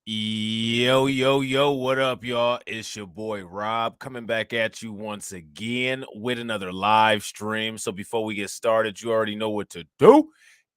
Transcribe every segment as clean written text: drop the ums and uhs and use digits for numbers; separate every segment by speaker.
Speaker 1: Yo, what up, y'all? It's your boy Rob coming back at you once again with another live stream. So before we get started, you already know what to do.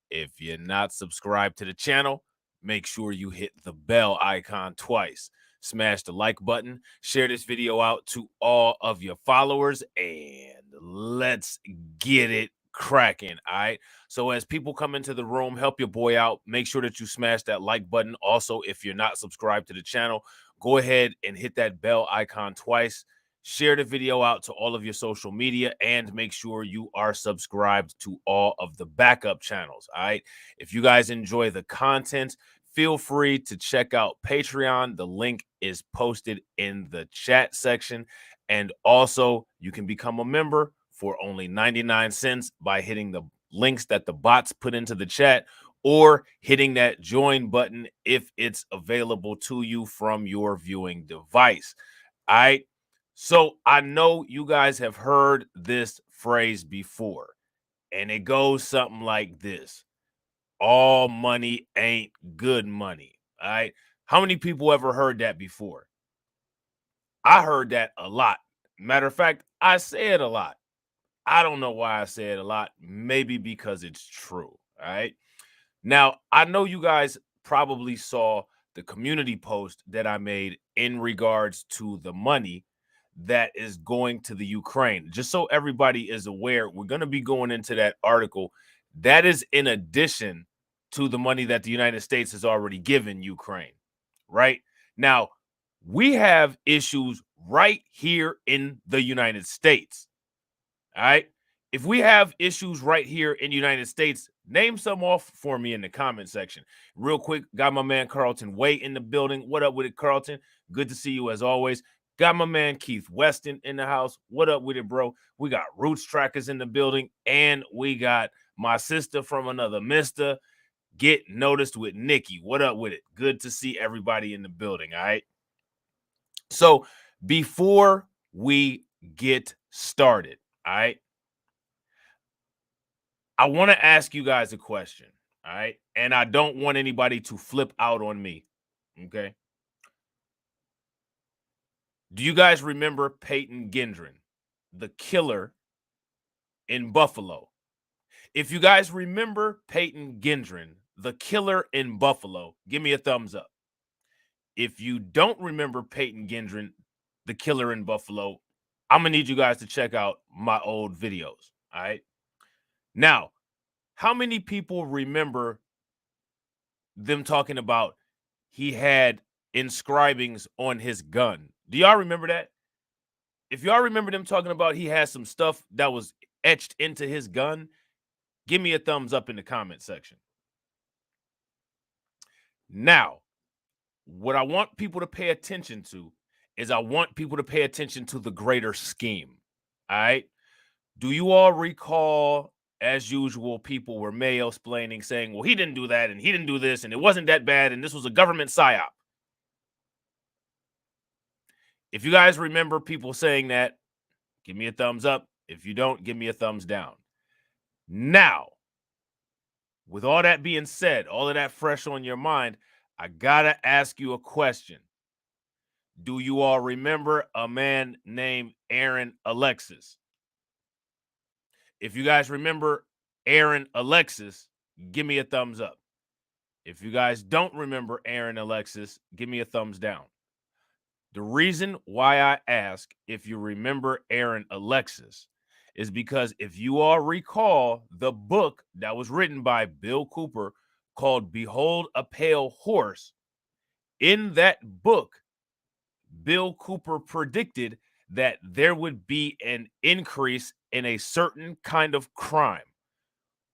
Speaker 1: If you're not subscribed to the channel, make sure you hit the bell icon twice. Smash the like button, share this video out to all of your followers, and let's get it cracking. All right. So as people come into the room, help your boy out. Make sure that you smash that like button. Also, if you're not subscribed to the channel, go ahead and hit that bell icon twice. Share the video out to all of your social media and make sure you are subscribed to all of the backup channels. All right. If you guys enjoy the content, feel free to check out Patreon. The link is posted in the chat section. And also, you can become a member for only 99 cents by hitting the links that the bots put into the chat or hitting that join button if it's available to you from your viewing device. All right. So I know you guys have heard this phrase before, and it goes something like this: all money ain't good money. All right. How many people ever heard that before? I heard that a lot. Matter of fact, I say it a lot. I don't know why I say it a lot. Maybe because it's true. All right. Now, I know you guys probably saw the community post that I made in regards to the money that is going to the Ukraine. Just so everybody is aware, we're going to be going into that article. That is in addition to the money that the United States has already given Ukraine, right? Now, we have issues right here in the United States. All right. If we have issues right here in the United States, name some off for me in the comment section. Real quick, got my man Carlton Way in the building. What up with it, Carlton? Good to see you as always. Got my man Keith Weston in the house. What up with it, bro? We got Roots Trackers in the building, and we got my sister from another mister. Get noticed with Nikki. What up with it? Good to see everybody in the building. All right. So before we get started, all right, I want to ask you guys a question, all right? And I don't want anybody to flip out on me, okay? Do you guys remember Peyton Gendron, the killer in Buffalo? If you guys remember Peyton Gendron, the killer in Buffalo, give me a thumbs up. If you don't remember Peyton Gendron, the killer in Buffalo, I'm going to need you guys to check out my old videos, all right? Now, how many people remember them talking about he had inscribings on his gun? Do y'all remember that? If y'all remember them talking about he had some stuff that was etched into his gun, give me a thumbs up in the comment section. Now, what I want people to pay attention to is I want people to pay attention to the greater scheme. All right. Do you all recall, as usual, people were mail-splaining, saying, well, he didn't do that and he didn't do this and it wasn't that bad and this was a government psyop? If you guys remember people saying that, give me a thumbs up. If you don't, give me a thumbs down. Now, with all that being said, all of that fresh on your mind, I gotta ask you a question. Do you all remember a man named Aaron Alexis? If you guys remember Aaron Alexis, give me a thumbs up. If you guys don't remember Aaron Alexis, give me a thumbs down. The reason why I ask if you remember Aaron Alexis is because if you all recall the book that was written by Bill Cooper called Behold a Pale Horse, in that book, Bill Cooper predicted that there would be an increase in a certain kind of crime.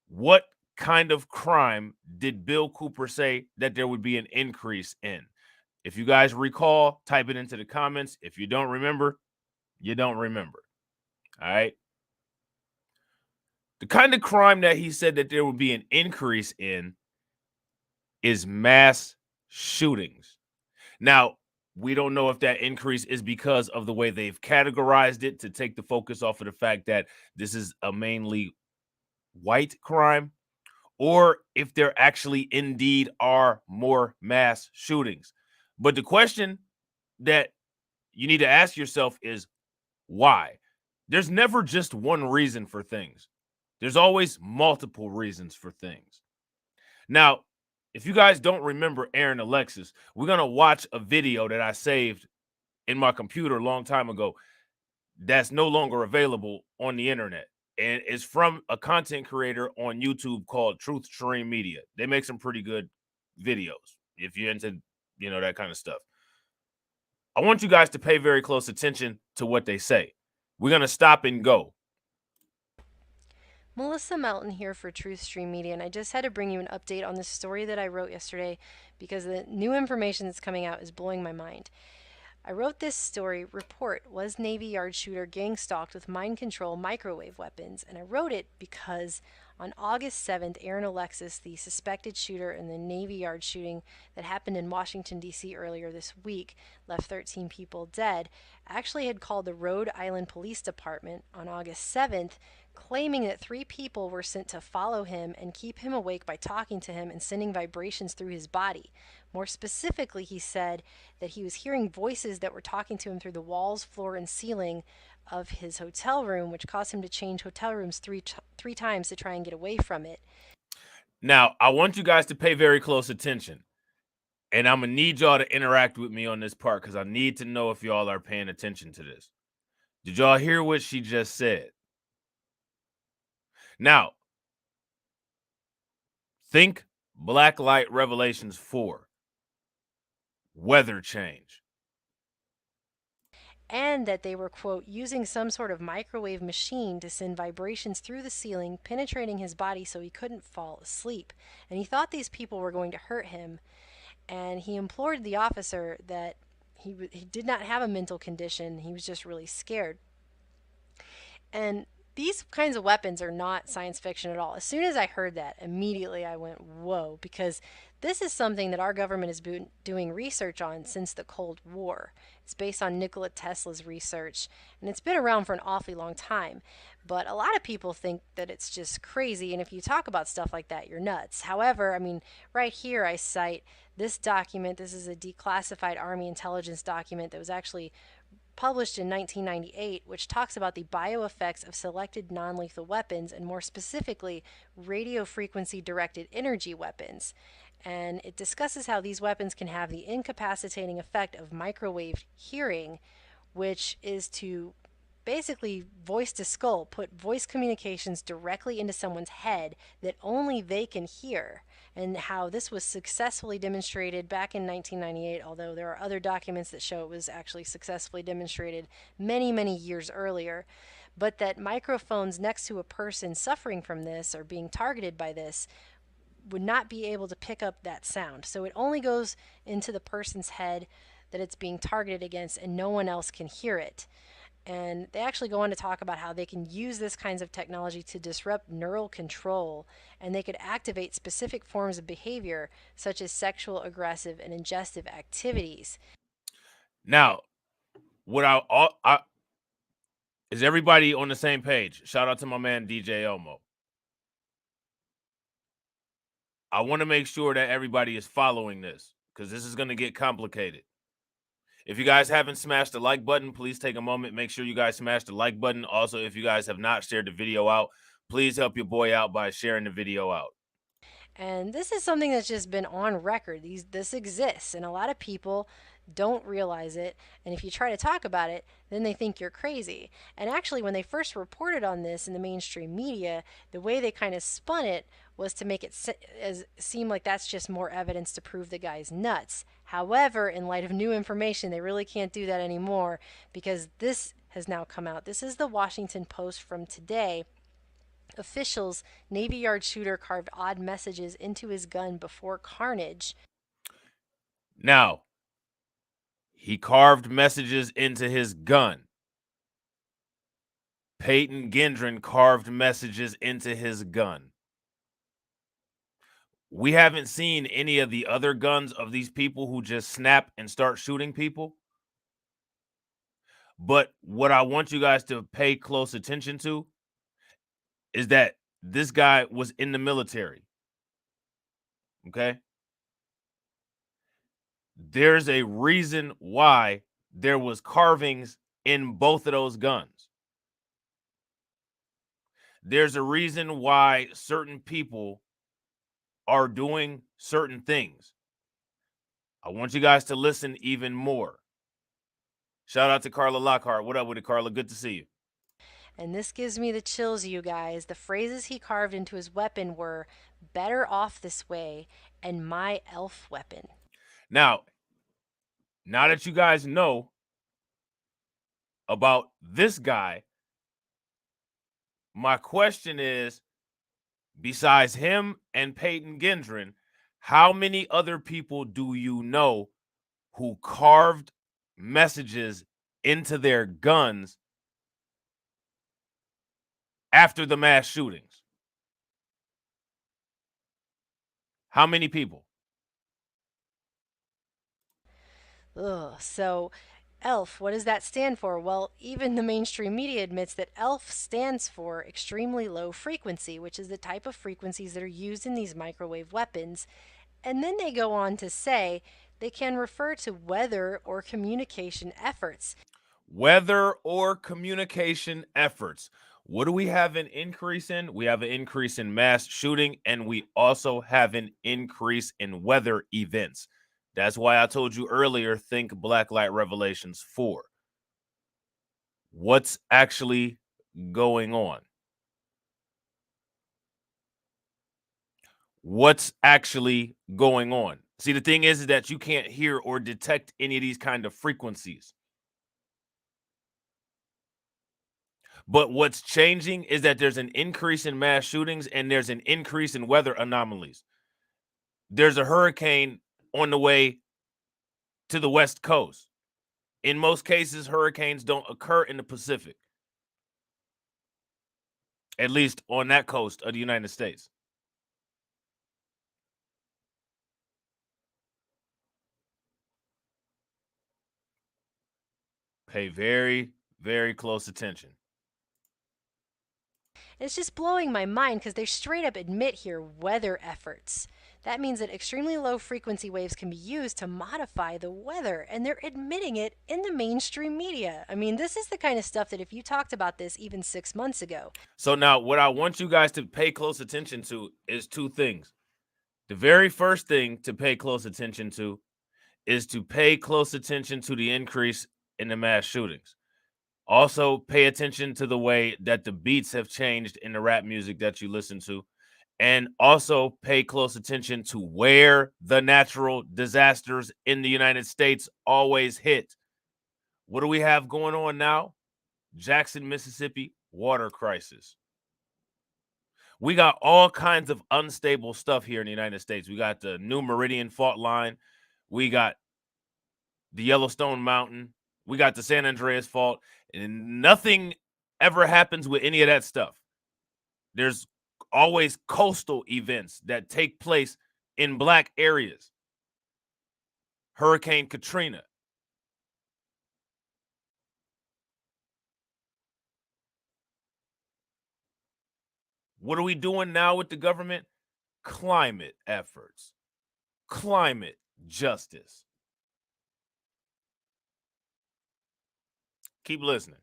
Speaker 1: What kind of crime did Bill Cooper say that there would be an increase in? If you guys recall, type it into the comments. If you don't remember, you don't remember. All right. The kind of crime that he said that there would be an increase in is mass shootings. Now, we don't know if that increase is because of the way they've categorized it to take the focus off of the fact that this is a mainly white crime, or if there actually indeed are more mass shootings. But the question that you need to ask yourself is why? There's never just one reason for things. There's always multiple reasons for things. Now, if you guys don't remember Aaron Alexis, we're going to watch a video that I saved in my computer a long time ago that's no longer available on the internet. And it's from a content creator on YouTube called Truth Stream Media. They make some pretty good videos if you're into, that kind of stuff. I want you guys to pay very close attention to what they say. We're going to stop and go.
Speaker 2: Melissa Melton here for Truth Stream Media, and I just had to bring you an update on the story that I wrote yesterday because the new information that's coming out is blowing my mind. I wrote this story, Report, Was Navy Yard Shooter Gang Stalked with Mind Control Microwave Weapons? And I wrote it because on August 7th, Aaron Alexis, the suspected shooter in the Navy Yard shooting that happened in Washington, D.C. earlier this week, left 13 people dead, actually had called the Rhode Island Police Department on August 7th, claiming that 3 people were sent to follow him and keep him awake by talking to him and sending vibrations through his body. More specifically, he said that he was hearing voices that were talking to him through the walls, floor, and ceiling of his hotel room, which caused him to change hotel rooms three times to try and get away from it.
Speaker 1: Now, I want you guys to pay very close attention. And I'm going to need y'all to interact with me on this part because I need to know if y'all are paying attention to this. Did y'all hear what she just said? Now, think Blacklight Revelations 4. Weather change.
Speaker 2: And that they were, quote, using some sort of microwave machine to send vibrations through the ceiling, penetrating his body so he couldn't fall asleep. And he thought these people were going to hurt him. And he implored the officer that he did not have a mental condition, he was just really scared. And these kinds of weapons are not science fiction at all. As soon as I heard that, immediately I went, whoa, because this is something that our government has been doing research on since the Cold War. It's based on Nikola Tesla's research, and it's been around for an awfully long time. But a lot of people think that it's just crazy, and if you talk about stuff like that, you're nuts. However, right here I cite this document. This is a declassified Army intelligence document that was actually published in 1998, which talks about the bioeffects of selected non lethal weapons, and more specifically, radio frequency directed energy weapons. And it discusses how these weapons can have the incapacitating effect of microwave hearing, which is to basically voice to skull, put voice communications directly into someone's head that only they can hear. And how this was successfully demonstrated back in 1998, although there are other documents that show it was actually successfully demonstrated many, many years earlier. But that microphones next to a person suffering from this or being targeted by this would not be able to pick up that sound. So it only goes into the person's head that it's being targeted against, and no one else can hear it. And they actually go on to talk about how they can use this kinds of technology to disrupt neural control, and they could activate specific forms of behavior such as sexual, aggressive, and ingestive activities.
Speaker 1: Now, is everybody on the same page? Shout out to my man DJ Elmo. I want to make sure that everybody is following this because this is going to get complicated. If you guys haven't smashed the like button, please take a moment. Make sure you guys smash the like button. Also, if you guys have not shared the video out, please help your boy out by sharing the video out.
Speaker 2: And this is something that's just been on record. This exists, and a lot of people don't realize it. And if you try to talk about it, then they think you're crazy. And actually, when they first reported on this in the mainstream media, the way they kind of spun it was to make it seem like that's just more evidence to prove the guy's nuts. However, in light of new information, they really can't do that anymore because this has now come out. This is the Washington Post from today. Officials, Navy Yard shooter carved odd messages into his gun before carnage.
Speaker 1: Now, he carved messages into his gun. Peyton Gendron carved messages into his gun. We haven't seen any of the other guns of these people who just snap and start shooting people. But what I want you guys to pay close attention to is that this guy was in the military. Okay? There's a reason why there was carvings in both of those guns. There's a reason why certain people are doing certain things. I want you guys to listen even more. Shout out to Carla Lockhart. What up with it, Carla? Good to see you.
Speaker 2: And this gives me the chills, you guys. The phrases he carved into his weapon were better off this way and my elf weapon.
Speaker 1: Now that you guys know about this guy, my question is, besides him and Peyton Gendron, how many other people do you know who carved messages into their guns after the mass shootings? How many people?
Speaker 2: Ugh. So, ELF, what does that stand for? Well, even the mainstream media admits that ELF stands for extremely low frequency, which is the type of frequencies that are used in these microwave weapons. And then they go on to say they can refer to weather or communication efforts.
Speaker 1: Weather or communication efforts. What do we have an increase in? We have an increase in mass shooting, and we also have an increase in weather events. That's why I told you earlier, think Blacklight Revelations 4. What's actually going on? What's actually going on? See, the thing is that you can't hear or detect any of these kind of frequencies. But what's changing is that there's an increase in mass shootings and there's an increase in weather anomalies. There's a hurricane on the way to the West Coast. In most cases, hurricanes don't occur in the Pacific, at least on that coast of the United States. Pay very, very close attention.
Speaker 2: It's just blowing my mind because they straight up admit here weather efforts. That means that extremely low frequency waves can be used to modify the weather, and they're admitting it in the mainstream media. I mean, this is the kind of stuff that if you talked about this even 6 months ago.
Speaker 1: So now what I want you guys to pay close attention to is two things. The very first thing to pay close attention to is to pay close attention to the increase in the mass shootings. Also, pay attention to the way that the beats have changed in the rap music that you listen to. And also pay close attention to where the natural disasters in the United States always hit. What do we have going on now? Jackson, Mississippi, water crisis. We got all kinds of unstable stuff here in the United States. We got the New Meridian fault line. We got the Yellowstone Mountain. We got the San Andreas fault. And nothing ever happens with any of that stuff. There's always coastal events that take place in black areas. Hurricane Katrina. What are we doing now with the government? Climate efforts, climate justice. Keep listening.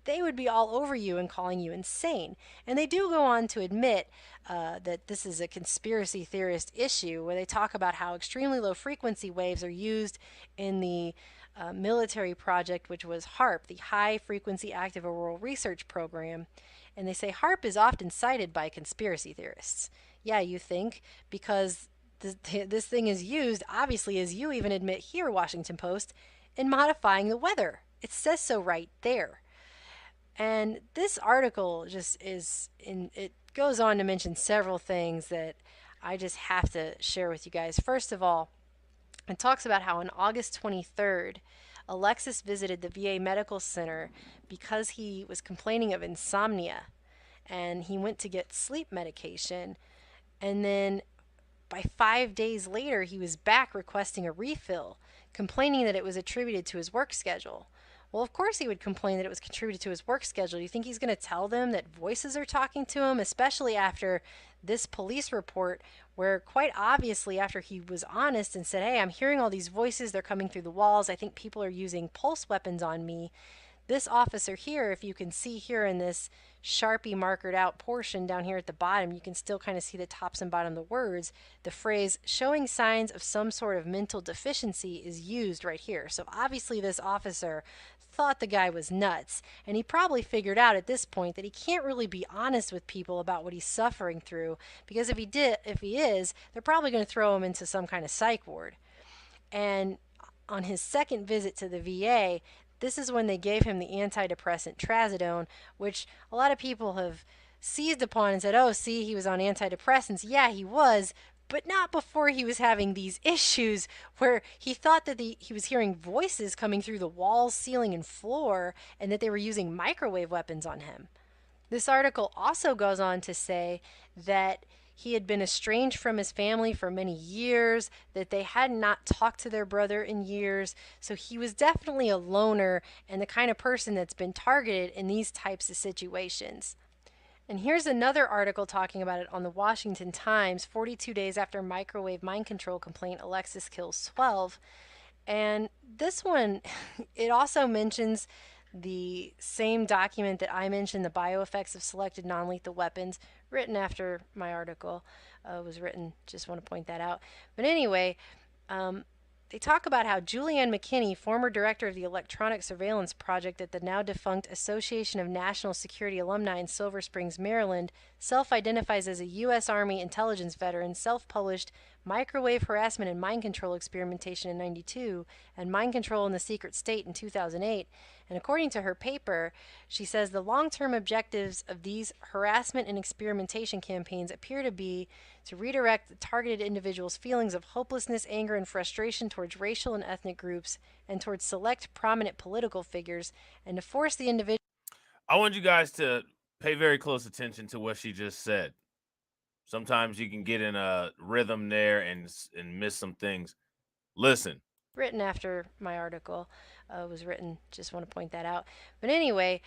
Speaker 2: They would be all over you and calling you insane. And they do go on to admit that this is a conspiracy theorist issue where they talk about how extremely low frequency waves are used in the military project, which was HARP, the High Frequency Active Auroral Research Program. And they say HARP is often cited by conspiracy theorists. Yeah, you think, because this thing is used, obviously, as you even admit here, Washington Post, in modifying the weather. It says so right there. And this article just it goes on to mention several things that I just have to share with you guys. First of all, it talks about how on August 23rd, Alexis visited the VA Medical Center because he was complaining of insomnia and he went to get sleep medication. And then by 5 days later, he was back requesting a refill, complaining that it was attributed to his work schedule. Well, of course he would complain that it was contributed to his work schedule. Do you think he's going to tell them that voices are talking to him, especially after this police report where quite obviously after he was honest and said, "Hey, I'm hearing all these voices, they're coming through the walls. I think people are using pulse weapons on me." This officer here, if you can see here in this Sharpie markered out portion down here at the bottom, you can still kind of see the tops and bottom of the words. The phrase showing signs of some sort of mental deficiency is used right here. So obviously this officer thought the guy was nuts, and he probably figured out at this point that he can't really be honest with people about what he's suffering through, because if he is, they're probably going to throw him into some kind of psych ward. And on his second visit to the VA, this is when they gave him the antidepressant trazodone, which a lot of people have seized upon and said, "Oh, see, he was on antidepressants." Yeah, he was, but not before he was having these issues where he thought that he was hearing voices coming through the walls, ceiling, and floor, and that they were using microwave weapons on him. This article also goes on to say that he had been estranged from his family for many years, that they had not talked to their brother in years. So he was definitely a loner and the kind of person that's been targeted in these types of situations. And here's another article talking about it on the Washington Times, 42 days after microwave mind control complaint, Alexis kills 12. And this one, it also mentions the same document that I mentioned, the bioeffects of selected non-lethal weapons, written after my article was written. Just want to point that out. But anyway, they talk about how Julianne McKinney, former director of the Electronic Surveillance Project at the now defunct Association of National Security Alumni in Silver Springs, Maryland, self-identifies as a U.S. Army intelligence veteran, self-published Microwave Harassment and Mind Control Experimentation in 92 and Mind Control in the Secret State in 2008. And according to her paper, she says the long-term objectives of these harassment and experimentation campaigns appear to be to redirect the targeted individuals' feelings of hopelessness, anger, and frustration towards racial and ethnic groups and towards select prominent political figures, and to force the individual.
Speaker 1: I want you guys to pay very close attention to what she just said. Sometimes you can get in a rhythm there and miss some things. Listen.
Speaker 2: Written after my article was written. Just want to point that out. But anyway,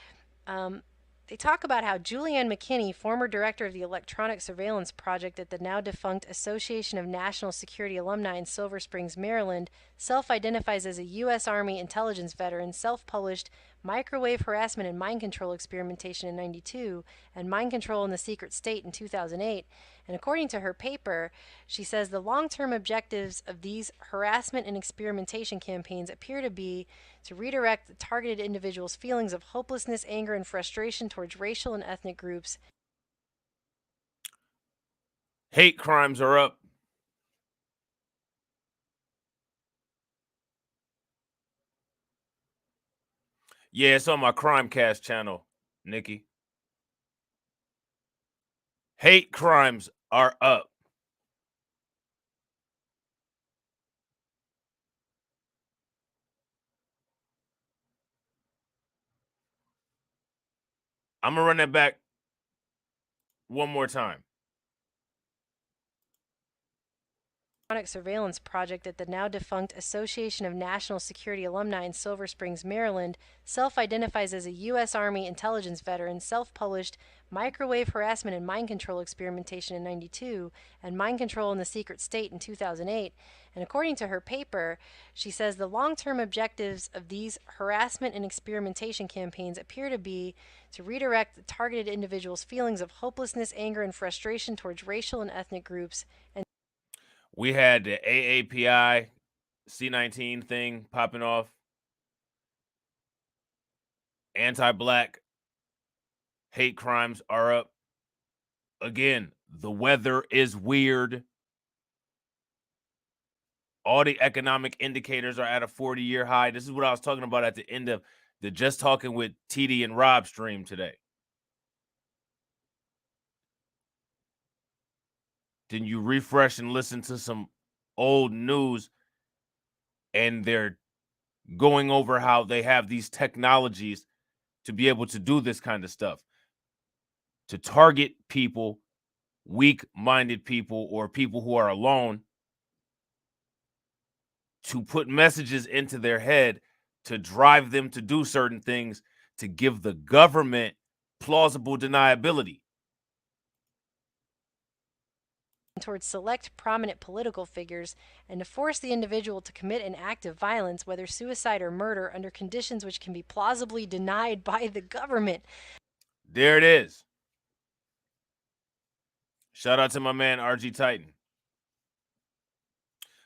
Speaker 2: they talk about how Julianne McKinney, former director of the Electronic Surveillance Project at the now defunct Association of National Security Alumni in Silver Springs, Maryland, self-identifies as a U.S. Army intelligence veteran, self-published Microwave Harassment and Mind Control Experimentation in 92 and Mind Control in the Secret State in 2008. And according to her paper, she says the long-term objectives of these harassment and experimentation campaigns appear to be to redirect the targeted individuals' feelings of hopelessness, anger, and frustration towards racial and ethnic groups.
Speaker 1: Hate crimes are up. Yeah, it's on my Crimecast channel, Nikki. Hate crimes are up. I'm going to run that back one more time.
Speaker 2: Surveillance Project at the now defunct Association of National Security Alumni in Silver Springs, Maryland, self-identifies as a U.S. Army intelligence veteran, self-published Microwave Harassment and Mind Control Experimentation in 92 and Mind Control in the Secret State in 2008. And according to her paper, she says the long-term objectives of these harassment and experimentation campaigns appear to be to redirect the targeted individuals' feelings of hopelessness, anger, and frustration towards racial and ethnic groups. And
Speaker 1: we had the AAPI C-19 thing popping off. Anti-Black hate crimes are up. Again, the weather is weird. All the economic indicators are at a 40-year high. This is what I was talking about at the end of the Just Talking with TD and Robb stream today. Then you refresh and listen to some old news, and they're going over how they have these technologies to be able to do this kind of stuff, to target people, weak-minded people, or people who are alone, to put messages into their head to drive them to do certain things to give the government plausible deniability.
Speaker 2: Towards select prominent political figures and to force the individual to commit an act of violence, whether suicide or murder, under conditions which can be plausibly denied by the government.
Speaker 1: There it is. Shout out to my man RG Titan.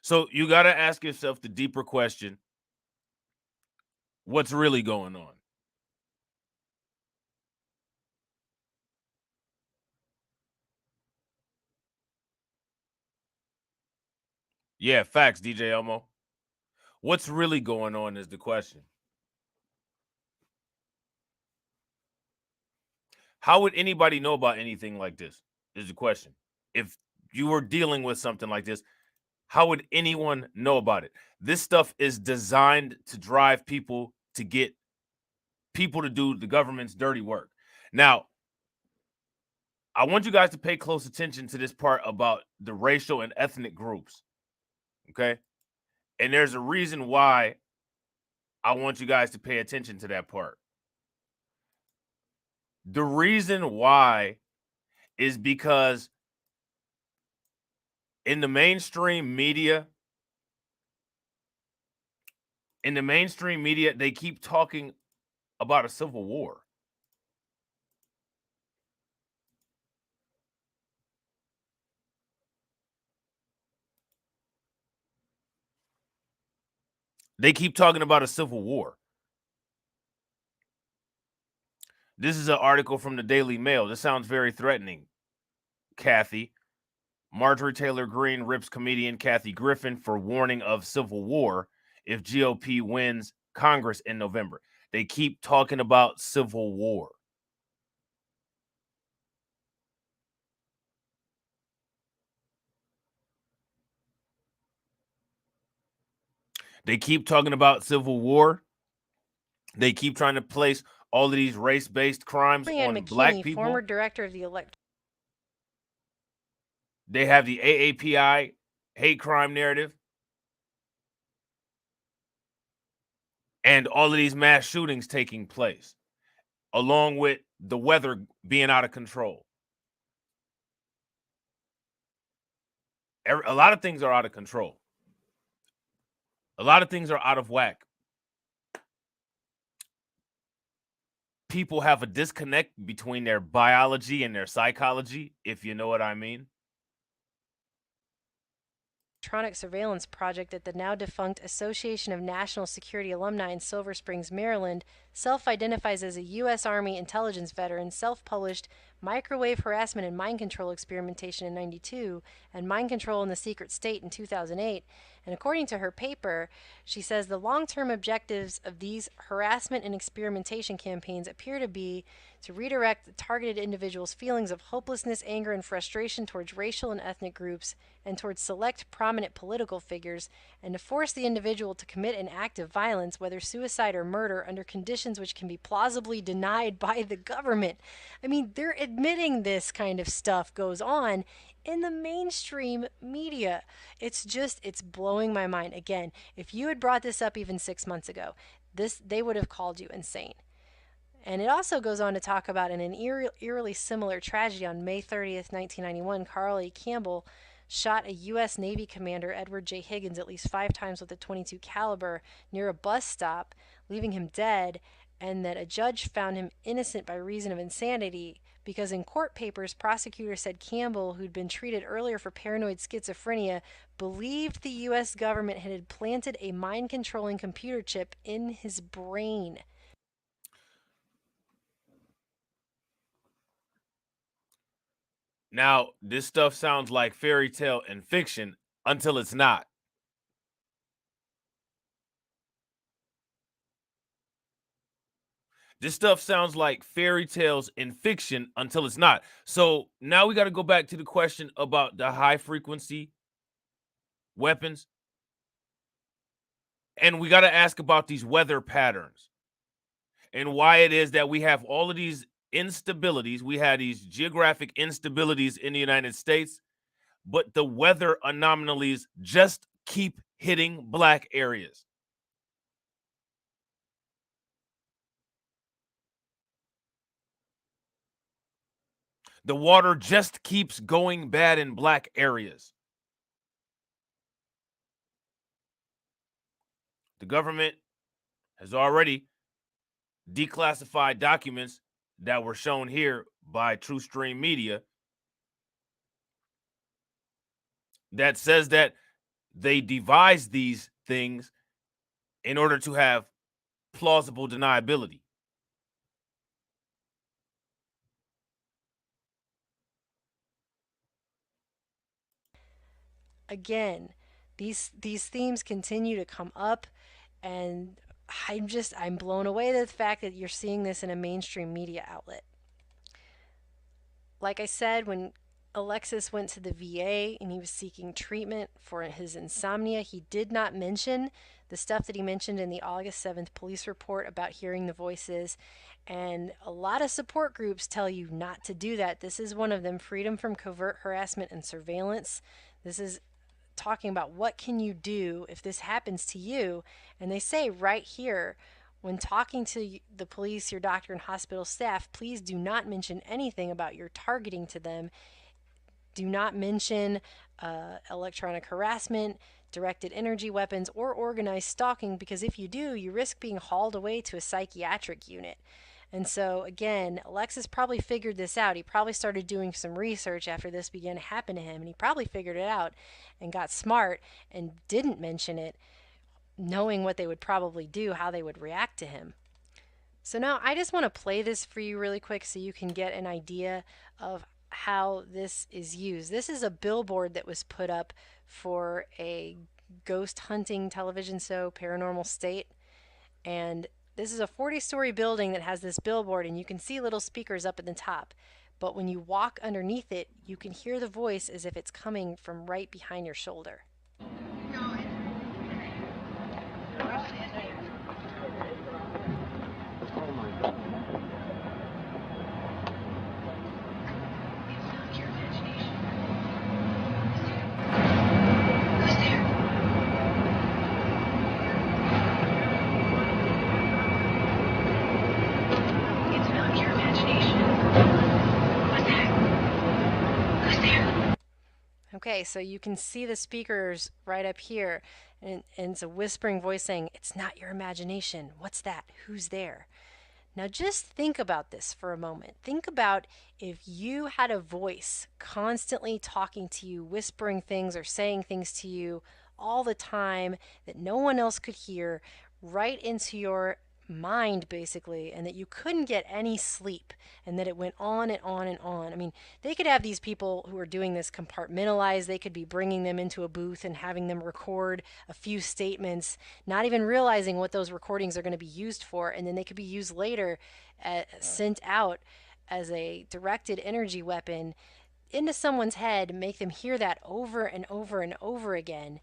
Speaker 1: So you got to ask yourself the deeper question: what's really going on? Yeah, facts, DJ Elmo. What's really going on is the question. How would anybody know about anything like this? Is the question. If you were dealing with something like this, how would anyone know about it? This stuff is designed to drive people to get people to do the government's dirty work. Now, I want you guys to pay close attention to this part about the racial and ethnic groups. Okay? And there's a reason why I want you guys to pay attention to that part. The reason why is because in the mainstream media, they keep talking about a civil war. They keep talking about a civil war. This is an article from the Daily Mail. This sounds very threatening, Kathy. Marjorie Taylor Greene rips comedian Kathy Griffin for warning of civil war if GOP wins Congress in November. They keep talking about civil war. They keep talking about civil war. They keep trying to place all of these race-based crimes
Speaker 2: Leanne
Speaker 1: on
Speaker 2: McKinney,
Speaker 1: black people.
Speaker 2: former director of the
Speaker 1: They have the AAPI hate crime narrative. And all of these mass shootings taking place, along with the weather being out of control. A lot of things are out of control. A lot of things are out of whack. People have a disconnect between their biology and their psychology, if you know what I mean.
Speaker 2: electronic surveillance project at the now defunct Association of National Security Alumni in Silver Springs, Maryland, self-identifies as a U.S. Army intelligence veteran, self-published Microwave Harassment and Mind Control Experimentation in 92 and Mind Control in the Secret State in 2008. And according to her paper, she says the long-term objectives of these harassment and experimentation campaigns appear to be to redirect the targeted individuals' feelings of hopelessness, anger, and frustration towards racial and ethnic groups and towards select prominent political figures, and to force the individual to commit an act of violence, whether suicide or murder, under conditions which can be plausibly denied by the government. I mean, they're admitting this kind of stuff goes on in the mainstream media. It's blowing my mind. Again, if you had brought this up even 6 months ago, they would have called you insane. And it also goes on to talk about in an eerily similar tragedy on May 30th, 1991, Carl E. Campbell shot a U.S. Navy commander, Edward J. Higgins, at least 5 times with a .22 caliber near a bus stop, leaving him dead, and that a judge found him innocent by reason of insanity because in court papers, prosecutors said Campbell, who'd been treated earlier for paranoid schizophrenia, believed the U.S. government had implanted a mind-controlling computer chip in his brain.
Speaker 1: Now, this stuff sounds like fairy tale and fiction until it's not. This stuff sounds like fairy tales and fiction until it's not. So now we got to go back to the question about the high frequency weapons. And we got to ask about these weather patterns and why it is that we have all of these instabilities. We had these geographic instabilities in the United States, but the weather anomalies just keep hitting black areas. The water just keeps going bad in black areas. The government has already declassified documents that were shown here by TrueStream Media that says that they devised these things in order to have plausible deniability.
Speaker 2: Again, these themes continue to come up, and I'm blown away at the fact that you're seeing this in a mainstream media outlet. Like I said, when Alexis went to the VA and he was seeking treatment for his insomnia, he did not mention the stuff that he mentioned in the August 7th police report about hearing the voices. And a lot of support groups tell you not to do that. This is one of them, Freedom from Covert Harassment and Surveillance. This is talking about what can you do if this happens to you. And they say right here, when talking to the police, your doctor, and hospital staff, please do not mention anything about your targeting to them. Do not mention electronic harassment, directed energy weapons, or organized stalking, because if you do, you risk being hauled away to a psychiatric unit. And so, again, Alexis probably figured this out. He probably started doing some research after this began to happen to him, and he probably figured it out and got smart and didn't mention it, knowing what they would probably do, how they would react to him. So now I just want to play this for you really quick so you can get an idea of how this is used. This is a billboard that was put up for a ghost hunting television show, Paranormal State. And this is a 40-story building that has this billboard, and you can see little speakers up at the top. But when you walk underneath it, you can hear the voice as if it's coming from right behind your shoulder. Okay, so you can see the speakers right up here, and it's a whispering voice saying, "It's not your imagination. What's that? Who's there?" Now just think about this for a moment. Think about if you had a voice constantly talking to you, whispering things or saying things to you all the time that no one else could hear, right into your mind basically, and that you couldn't get any sleep, and that it went on and on and on. I mean, they could have these people who are doing this compartmentalized. They could be bringing them into a booth and having them record a few statements, not even realizing what those recordings are going to be used for, and then they could be used later, sent out as a directed energy weapon into someone's head, make them hear that over and over and over again,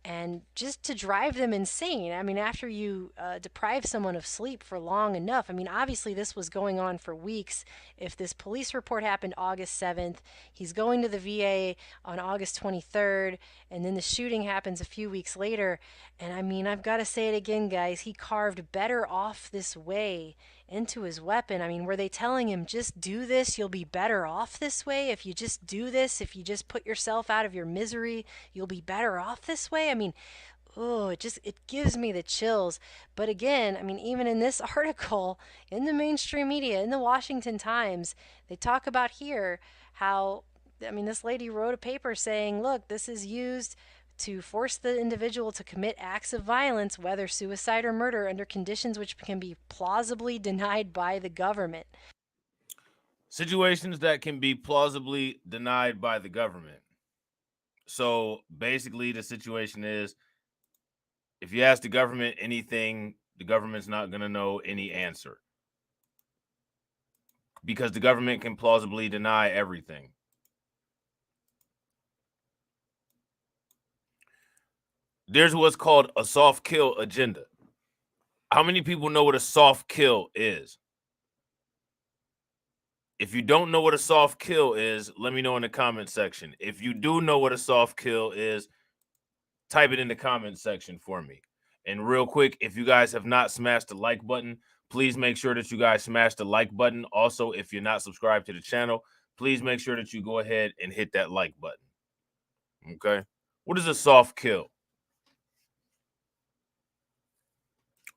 Speaker 2: and just to drive them insane. I mean, after you deprive someone of sleep for long enough, I mean, obviously this was going on for weeks. If this police report happened August 7th, he's going to the VA on August 23rd, and then the shooting happens a few weeks later. And I mean, I've got to say it again, guys, he carved better off this way into his weapon. I mean, were they telling him, just do this, you'll be better off this way? If you just do this, if you just put yourself out of your misery, you'll be better off this way? I mean, oh, it gives me the chills. But again, I mean, even in this article, in the mainstream media, in the Washington Times, they talk about here how, I mean, this lady wrote a paper saying, look, this is used to force the individual to commit acts of violence, whether suicide or murder, under conditions which can be plausibly denied by the government.
Speaker 1: Situations that can be plausibly denied by the government. So basically, the situation is, if you ask the government anything, the government's not going to know any answer, because the government can plausibly deny everything. There's what's called a soft kill agenda. How many people know what a soft kill is? If you don't know what a soft kill is, let me know in the comment section. If you do know what a soft kill is, type it in the comment section for me. And real quick, if you guys have not smashed the like button, please make sure that you guys smash the like button. Also, if you're not subscribed to the channel, please make sure that you go ahead and hit that like button. Okay. What is a soft kill?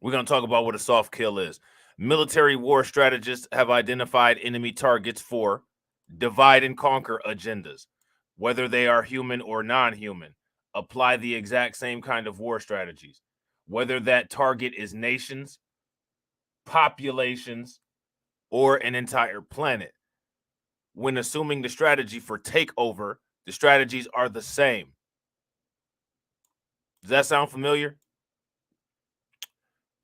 Speaker 1: We're going to talk about what a soft kill is. Military war strategists have identified enemy targets for divide and conquer agendas, whether they are human or non-human. Apply the exact same kind of war strategies, whether that target is nations, populations, or an entire planet. When assuming the strategy for takeover, the strategies are the same. Does that sound familiar?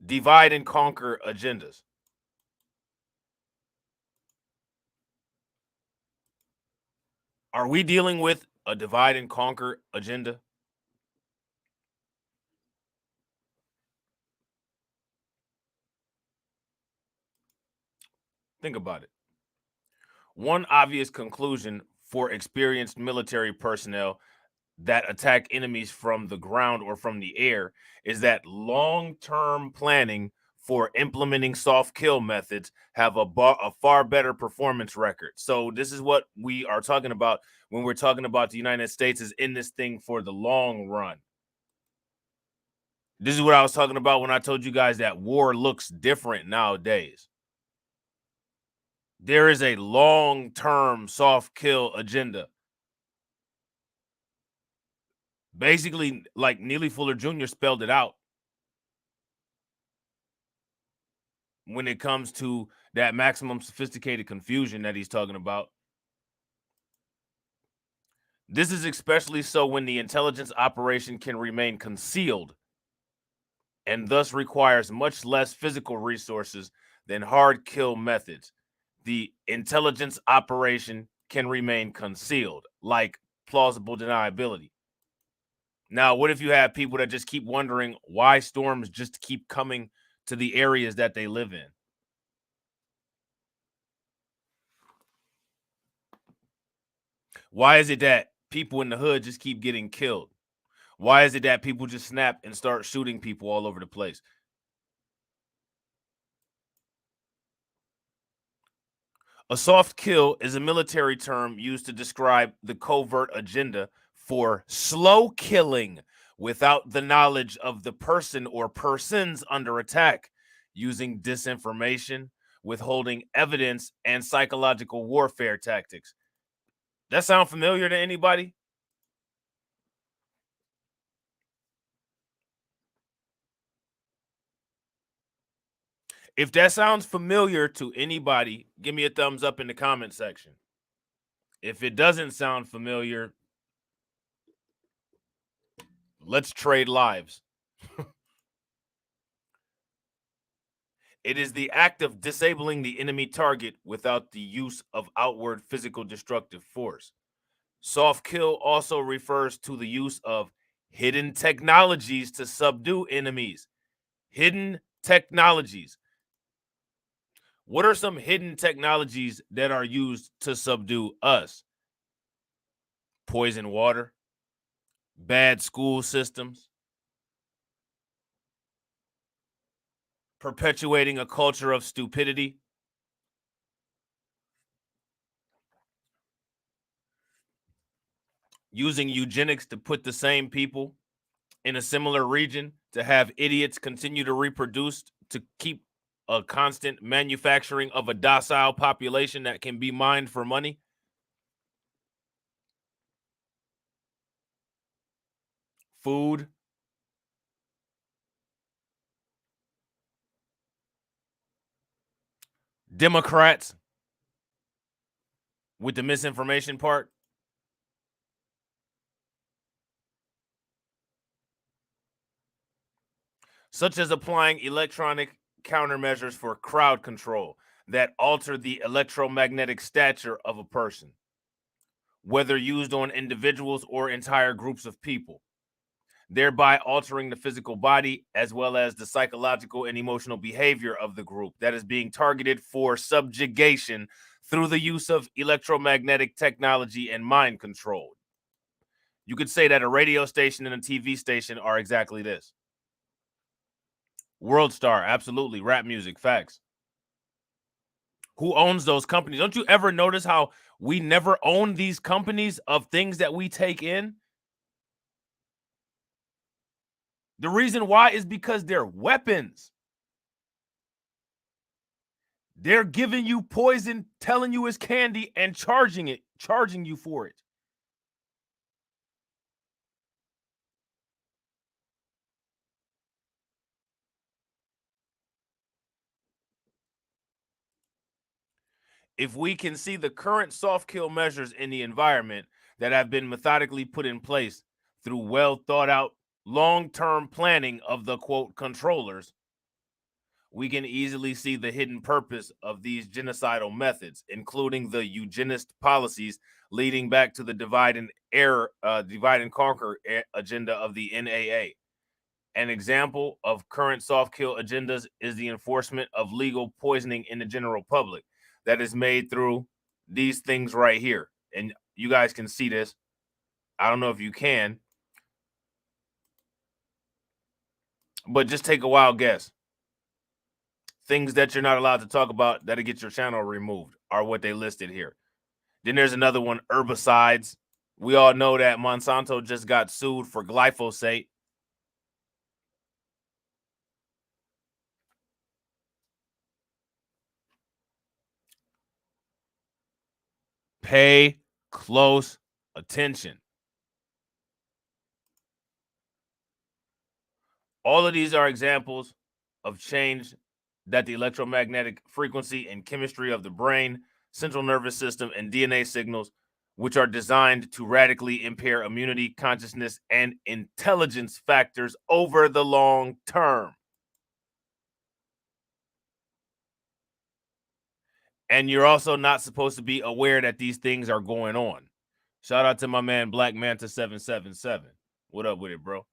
Speaker 1: Divide and conquer agendas. Are we dealing with a divide and conquer agenda? Think about it. One obvious conclusion for experienced military personnel that attack enemies from the ground or from the air is that long-term planning for implementing soft kill methods have a far better performance record. So this is what we are talking about when we're talking about the United States is in this thing for the long run. This is what I was talking about when I told you guys that war looks different nowadays. There is a long-term soft kill agenda. Basically, like Neely Fuller Jr. spelled it out when it comes to that maximum sophisticated confusion that he's talking about. This is especially so when the intelligence operation can remain concealed and thus requires much less physical resources than hard kill methods. The intelligence operation can remain concealed, like plausible deniability. Now, what if you have people that just keep wondering why storms just keep coming to the areas that they live in? Why is it that people in the hood just keep getting killed? Why is it that people just snap and start shooting people all over the place? A soft kill is a military term used to describe the covert agenda for slow killing without the knowledge of the person or persons under attack, using disinformation, withholding evidence, and psychological warfare tactics. That sound familiar to anybody? If that sounds familiar to anybody, give me a thumbs up in the comment section. If it doesn't sound familiar, let's trade lives. It is the act of disabling the enemy target without the use of outward physical destructive force. Soft kill also refers to the use of hidden technologies to subdue enemies. Hidden technologies. What are some hidden technologies that are used to subdue us? Poison water, bad school systems, perpetuating a culture of stupidity, using eugenics to put the same people in a similar region to have idiots continue to reproduce to keep a constant manufacturing of a docile population that can be mined for money. Food. Democrats with the misinformation part. Such as applying electronic countermeasures for crowd control that alter the electromagnetic stature of a person, whether used on individuals or entire groups of people, thereby altering the physical body as well as the psychological and emotional behavior of the group that is being targeted for subjugation through the use of electromagnetic technology and mind control. You could say that a radio station and a TV station are exactly this. World star, absolutely. Rap music, facts. Who owns those companies? Don't you ever notice how we never own these companies of things that we take in? The reason why is because they're weapons. They're giving you poison, telling you it's candy, and charging you for it. If we can see the current soft kill measures in the environment that have been methodically put in place through well thought out long-term planning of the quote controllers, we can easily see the hidden purpose of these genocidal methods, including the eugenist policies leading back to the divide and conquer agenda of the NAA. An example of current soft kill agendas is the enforcement of legal poisoning in the general public that is made through these things right here. And you guys can see this. I don't know if you can, but just take a wild guess. Things that you're not allowed to talk about that'll get your channel removed are what they listed here. Then there's another one, herbicides. We all know that Monsanto just got sued for glyphosate. Pay close attention. All of these are examples of change that the electromagnetic frequency and chemistry of the brain, central nervous system, and DNA signals, which are designed to radically impair immunity, consciousness, and intelligence factors over the long term. And you're also not supposed to be aware that these things are going on. Shout out to my man Black Manta 777. What up with it, bro?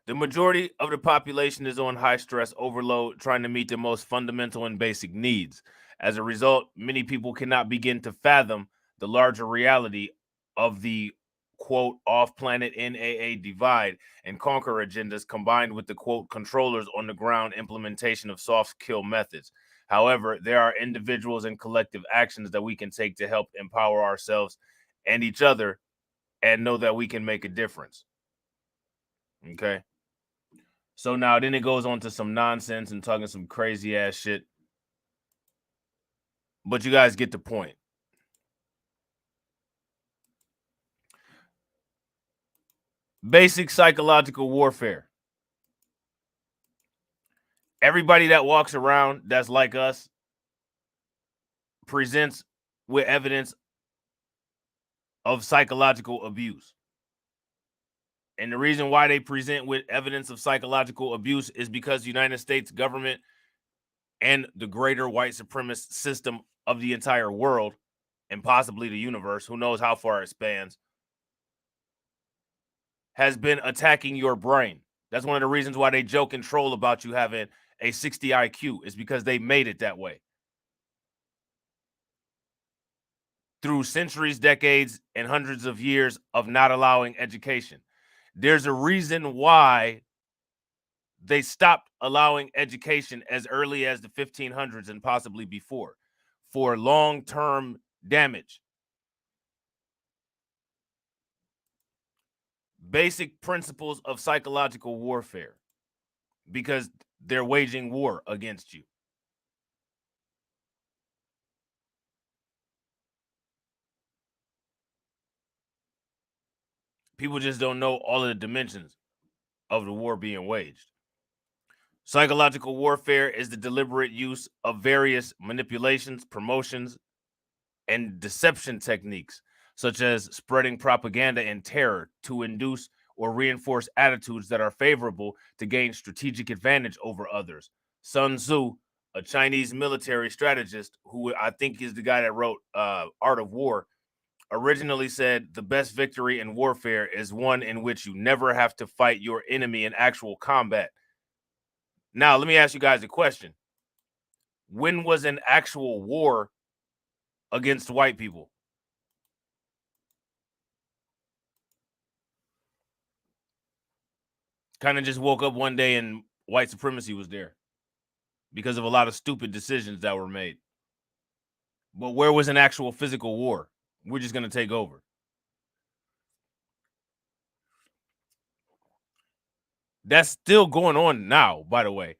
Speaker 1: The majority of the population is on high stress overload, trying to meet their most fundamental and basic needs. As a result, many people cannot begin to fathom the larger reality of the quote off planet NAA divide and conquer agendas combined with the quote controllers on the ground implementation of soft kill methods. However, there are individuals and collective actions that we can take to help empower ourselves and each other and know that we can make a difference. Okay. So now then it goes on to some nonsense and talking some crazy ass shit. But you guys get the point. Basic psychological warfare. Everybody that walks around that's like us presents with evidence of psychological abuse. And the reason why they present with evidence of psychological abuse is because the United States government and the greater white supremacist system of the entire world and possibly the universe, who knows how far it spans, has been attacking your brain. That's one of the reasons why they joke and troll about you having a 60 IQ, is because they made it that way. Through centuries, decades, and hundreds of years of not allowing education. There's a reason why they stopped allowing education as early as the 1500s and possibly before, for long-term damage. Basic principles of psychological warfare, because they're waging war against you. People just don't know all of the dimensions of the war being waged. Psychological warfare is the deliberate use of various manipulations, promotions, and deception techniques, such as spreading propaganda and terror to induce or reinforce attitudes that are favorable to gain strategic advantage over others. Sun Tzu, a Chinese military strategist who I think is the guy that wrote Art of War, originally said the best victory in warfare is one in which you never have to fight your enemy in actual combat. Now, let me ask you guys a question. When was an actual war against white people? Kind of just woke up one day and white supremacy was there. because of a lot of stupid decisions that were made. But where was an actual physical war? We're just going to take over. That's still going on now, by the way.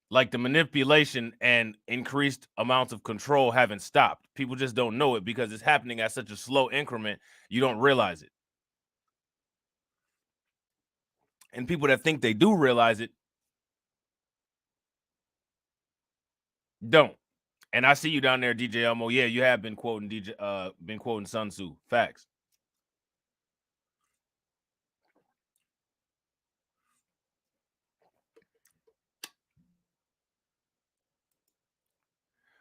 Speaker 1: Like the manipulation and increased amounts of control haven't stopped. People just don't know it because it's happening at such a slow increment, you don't realize it. And people that think they do realize it don't. And I see you down there, DJ Elmo. Yeah, you have been quoting Sun Tzu. Facts.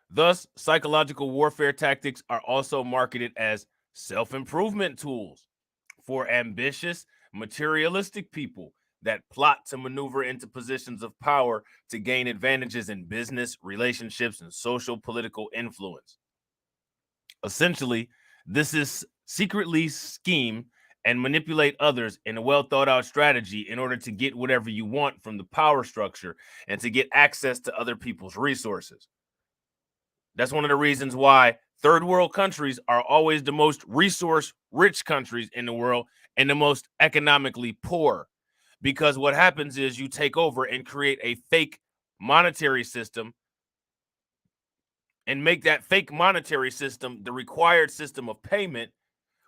Speaker 1: Thus, psychological warfare tactics are also marketed as self-improvement tools for ambitious, materialistic people that plot to maneuver into positions of power to gain advantages in business, relationships, and social political influence. Essentially, this is secretly scheme and manipulate others in a well thought out strategy in order to get whatever you want from the power structure and to get access to other people's resources. That's one of the reasons why third world countries are always the most resource rich countries in the world and the most economically poor. Because what happens is you take over and create a fake monetary system and make that fake monetary system the required system of payment,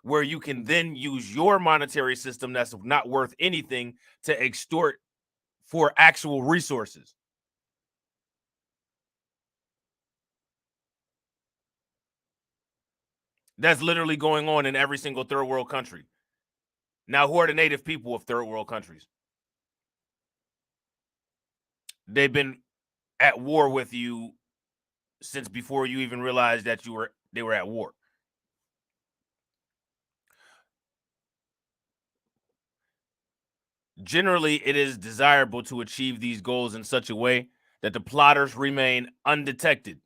Speaker 1: where you can then use your monetary system that's not worth anything to extort for actual resources. That's literally going on in every single third world country. Now, who are the native people of third world countries? They've been at war with you since before you even realized that they were at war. Generally, it is desirable to achieve these goals in such a way that the plotters remain undetected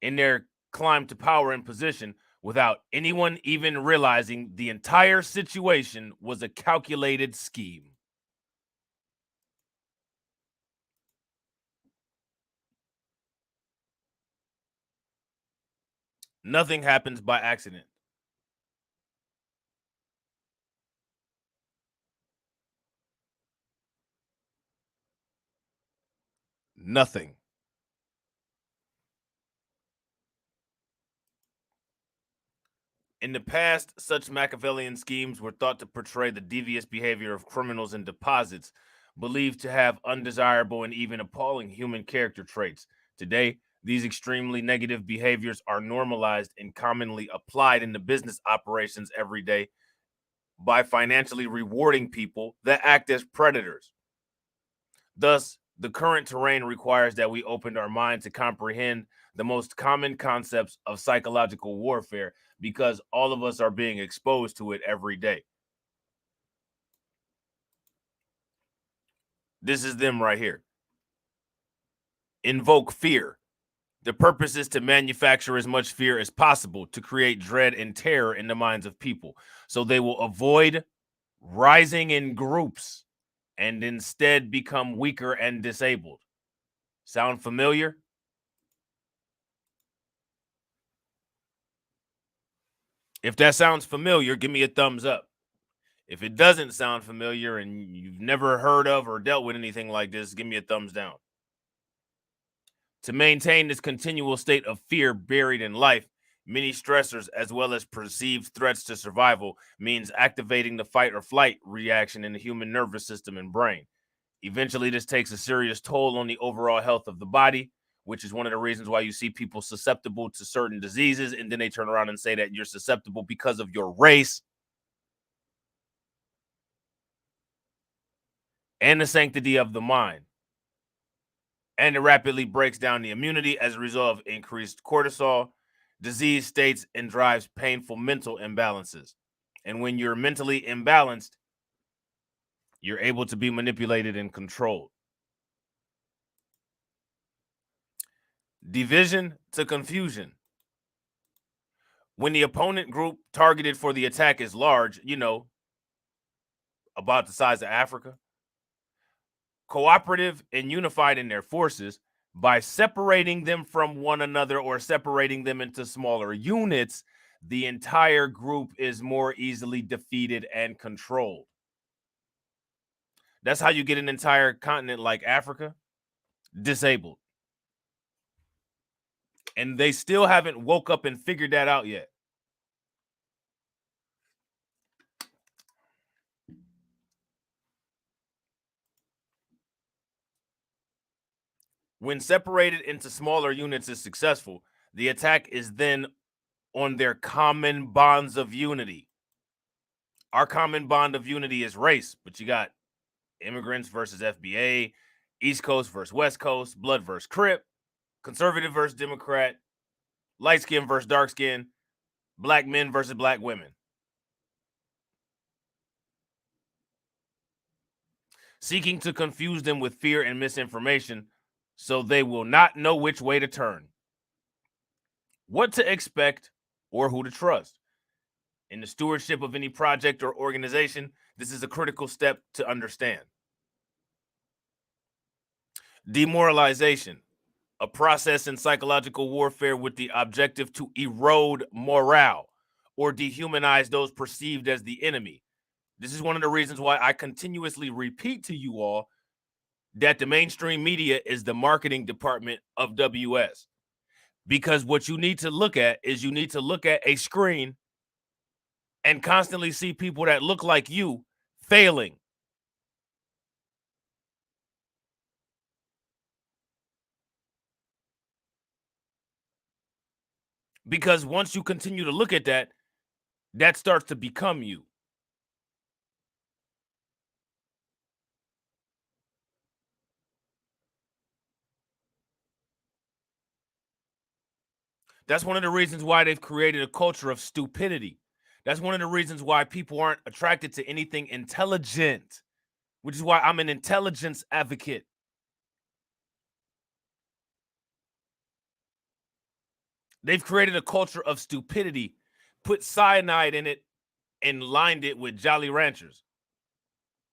Speaker 1: in their climb to power and position without anyone even realizing the entire situation was a calculated scheme. Nothing happens by accident. Nothing. In the past, such Machiavellian schemes were thought to portray the devious behavior of criminals and deposits, believed to have undesirable and even appalling human character traits. Today, these extremely negative behaviors are normalized and commonly applied in the business operations every day by financially rewarding people that act as predators. Thus, the current terrain requires that we open our mind to comprehend the most common concepts of psychological warfare because all of us are being exposed to it every day. This is them right here. Invoke fear. The purpose is to manufacture as much fear as possible to create dread and terror in the minds of people so they will avoid rising in groups and instead become weaker and disabled. Sound familiar? If that sounds familiar, give me a thumbs up. If it doesn't sound familiar and you've never heard of or dealt with anything like this, give me a thumbs down. To maintain this continual state of fear buried in life, many stressors as well as perceived threats to survival means activating the fight or flight reaction in the human nervous system and brain. Eventually, this takes a serious toll on the overall health of the body, which is one of the reasons why you see people susceptible to certain diseases, and then they turn around and say that you're susceptible because of your race. And the sanctity of the mind. And it rapidly breaks down the immunity as a result of increased cortisol, disease states, and drives painful mental imbalances. And when you're mentally imbalanced, you're able to be manipulated and controlled. Division to confusion. When the opponent group targeted for the attack is large, about the size of Africa, cooperative and unified in their forces, by separating them from one another or separating them into smaller units, the entire group is more easily defeated and controlled. That's how you get an entire continent like Africa disabled. And they still haven't woke up and figured that out yet. When separated into smaller units is successful, the attack is then on their common bonds of unity. Our common bond of unity is race, but you got immigrants versus FBA, East Coast versus West Coast, blood versus Crip, conservative versus Democrat, light skin versus dark skin, black men versus black women. Seeking to confuse them with fear and misinformation so they will not know which way to turn, what to expect, or who to trust. In the stewardship of any project or organization, this is a critical step to understand. Demoralization, a process in psychological warfare with the objective to erode morale or dehumanize those perceived as the enemy. This is one of the reasons why I continuously repeat to you all that the mainstream media is the marketing department of WS. Because what you need to look at is you need to look at a screen and constantly see people that look like you failing. Because once you continue to look at that, that starts to become you. That's one of the reasons why they've created a culture of stupidity. That's one of the reasons why people aren't attracted to anything intelligent, which is why I'm an intelligence advocate. They've created a culture of stupidity, put cyanide in it, and lined it with Jolly Ranchers.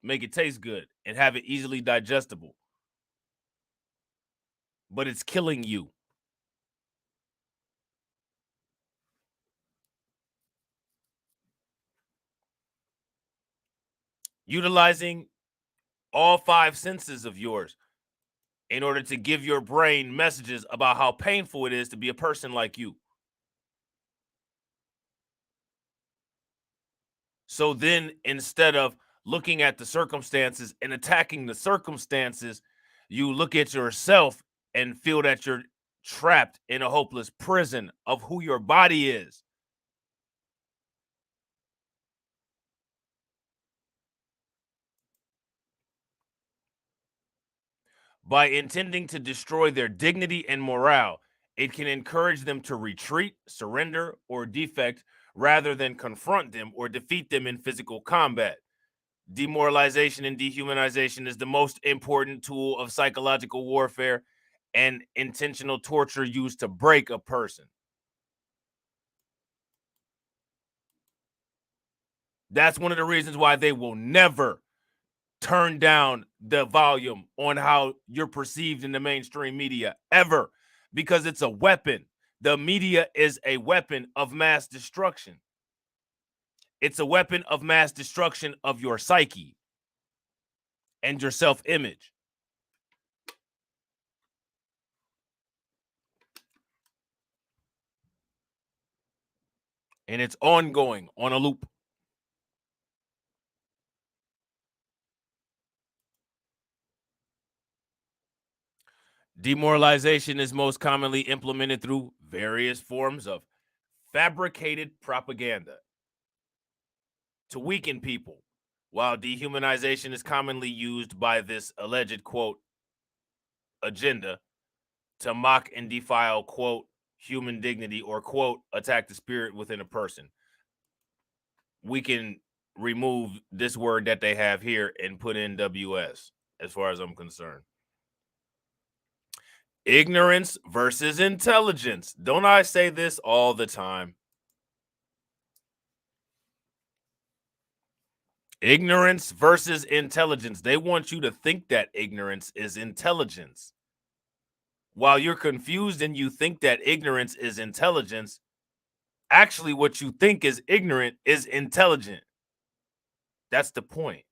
Speaker 1: Make it taste good and have it easily digestible. But it's killing you. Utilizing all 5 senses of yours in order to give your brain messages about how painful it is to be a person like you. So then, instead of looking at the circumstances and attacking the circumstances, you look at yourself and feel that you're trapped in a hopeless prison of who your body is. By intending to destroy their dignity and morale, it can encourage them to retreat, surrender, or defect rather than confront them or defeat them in physical combat. Demoralization and dehumanization is the most important tool of psychological warfare and intentional torture used to break a person. That's one of the reasons why they will never turn down the volume on how you're perceived in the mainstream media ever, because it's a weapon. The media is a weapon of mass destruction. It's a weapon of mass destruction of your psyche and your self-image. And it's ongoing on a loop. Demoralization is most commonly implemented through various forms of fabricated propaganda to weaken people, while dehumanization is commonly used by this alleged, quote, agenda to mock and defile, quote, human dignity or, quote, attack the spirit within a person. We can remove this word that they have here and put in WS, as far as I'm concerned. Ignorance versus intelligence. Don't I say this all the time? Ignorance versus intelligence. They want you to think that ignorance is intelligence. While you're confused and you think that ignorance is intelligence, actually what you think is ignorant is intelligent. That's the point.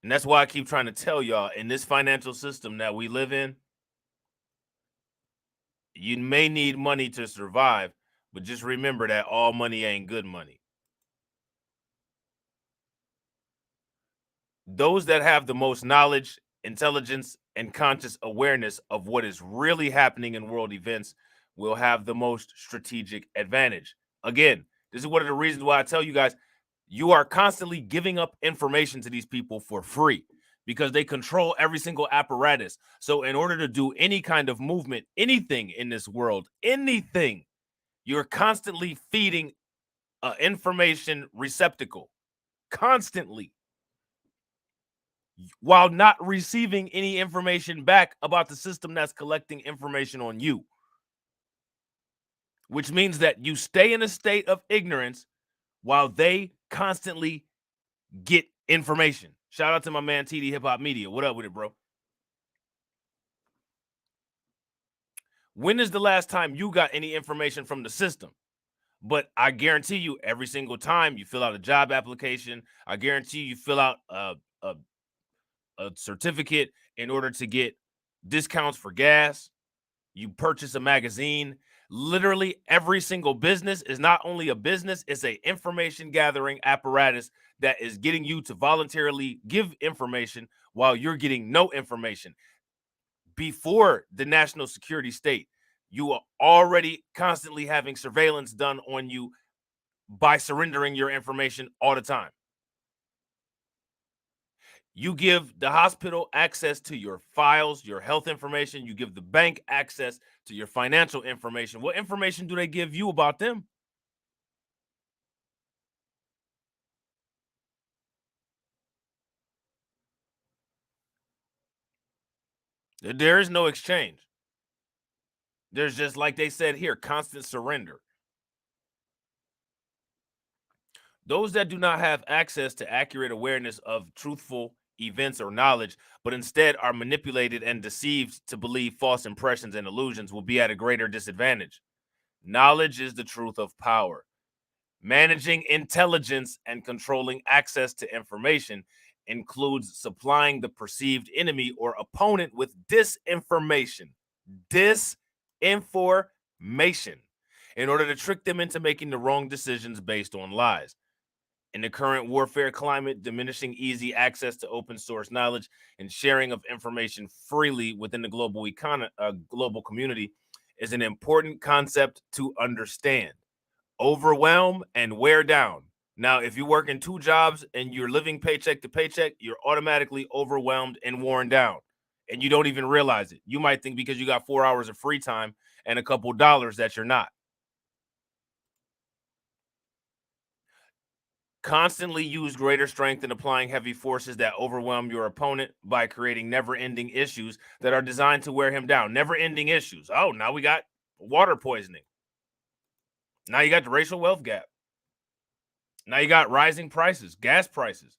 Speaker 1: And that's why I keep trying to tell y'all, in this financial system that we live in, you may need money to survive, but just remember that all money ain't good money. Those that have the most knowledge, intelligence, and conscious awareness of what is really happening in world events will have the most strategic advantage. Again, this is one of the reasons why I tell you guys, you are constantly giving up information to these people for free because they control every single apparatus. So in order to do any kind of movement, anything in this world, anything, you're constantly feeding an information receptacle, constantly, while not receiving any information back about the system that's collecting information on you. Which means that you stay in a state of ignorance while they constantly get information. Shout out to my man TD Hip Hop Media. What up with it, bro? When is the last time you got any information from the system? But I guarantee you, every single time you fill out a job application, I guarantee you fill out a certificate in order to get discounts for gas. You purchase a magazine. Literally every single business is not only a business, it's a information gathering apparatus that is getting you to voluntarily give information while you're getting no information. Before the national security state, you are already constantly having surveillance done on you by surrendering your information all the time. You give the hospital access to your files, your health information. You give the bank access to your financial information. What information do they give you about them? There is no exchange. There's just, like they said here, constant surrender. Those that do not have access to accurate awareness of truthful events or knowledge, but instead are manipulated and deceived to believe false impressions and illusions, will be at a greater disadvantage. Knowledge is the truth of power. Managing intelligence and controlling access to information includes supplying the perceived enemy or opponent with disinformation. Disinformation. In order to trick them into making the wrong decisions based on lies. In the current warfare climate, diminishing easy access to open source knowledge and sharing of information freely within the global community is an important concept to understand. Overwhelm and wear down. Now, if you work in two jobs and you're living paycheck to paycheck, you're automatically overwhelmed and worn down, and you don't even realize it. You might think because you got 4 hours of free time and a couple dollars that you're not. Constantly use greater strength in applying heavy forces that overwhelm your opponent by creating never-ending issues that are designed to wear him down. Never-ending issues. Oh, now we got water poisoning. Now you got the racial wealth gap. Now you got rising prices, gas prices.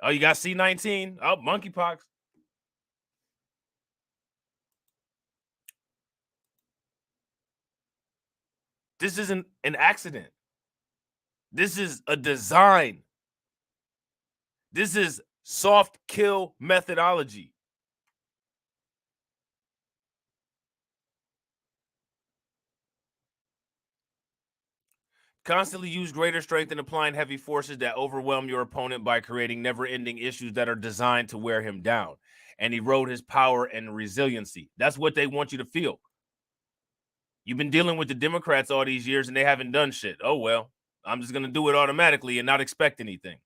Speaker 1: Oh, you got C-19. Oh, monkeypox. This isn't an accident. This is a design. This is soft kill methodology. Constantly use greater strength in applying heavy forces that overwhelm your opponent by creating never-ending issues that are designed to wear him down and erode his power and resiliency. That's what they want you to feel. You've been dealing with the Democrats all these years and they haven't done shit. Oh, well, I'm just going to do it automatically and not expect anything.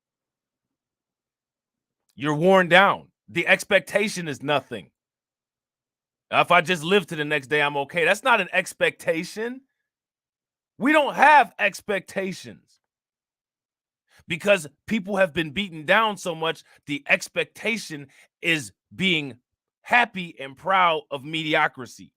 Speaker 1: You're worn down. The expectation is nothing. If I just live to the next day, I'm okay. That's not an expectation. We don't have expectations because people have been beaten down so much. The expectation is being happy and proud of mediocrity.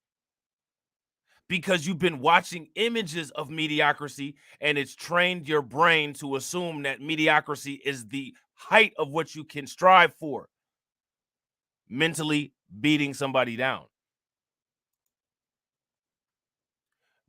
Speaker 1: because you've been watching images of mediocrity and it's trained your brain to assume that mediocrity is the height of what you can strive for, mentally beating somebody down.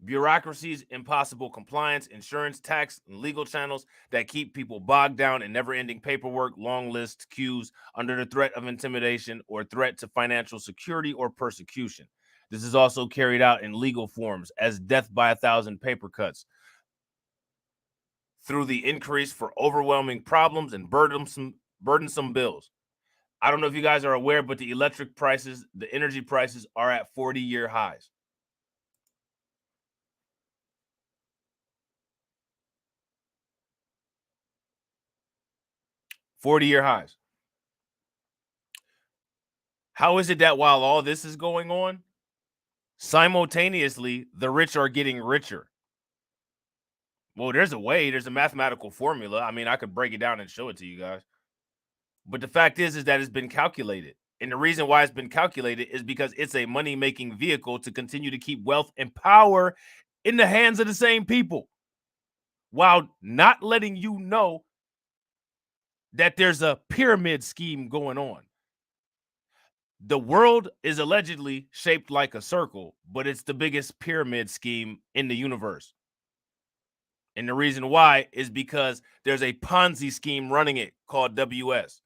Speaker 1: Bureaucracies, impossible compliance, insurance, tax, and legal channels that keep people bogged down in never-ending paperwork, long lists, queues, under the threat of intimidation or threat to financial security or persecution. This is also carried out in legal forms as death by 1,000 paper cuts through the increase for overwhelming problems and burdensome bills. I don't know if you guys are aware, but the electric prices, the energy prices are at 40-year highs. Forty-year highs. How is it that while all this is going on, simultaneously, the rich are getting richer? Well, there's a way, there's a mathematical formula. I mean, I could break it down and show it to you guys. But the fact is that it's been calculated. And the reason why it's been calculated is because it's a money-making vehicle to continue to keep wealth and power in the hands of the same people, while not letting you know that there's a pyramid scheme going on. The world is allegedly shaped like a circle, but it's the biggest pyramid scheme in the universe. And the reason why is because there's a Ponzi scheme running it called WS.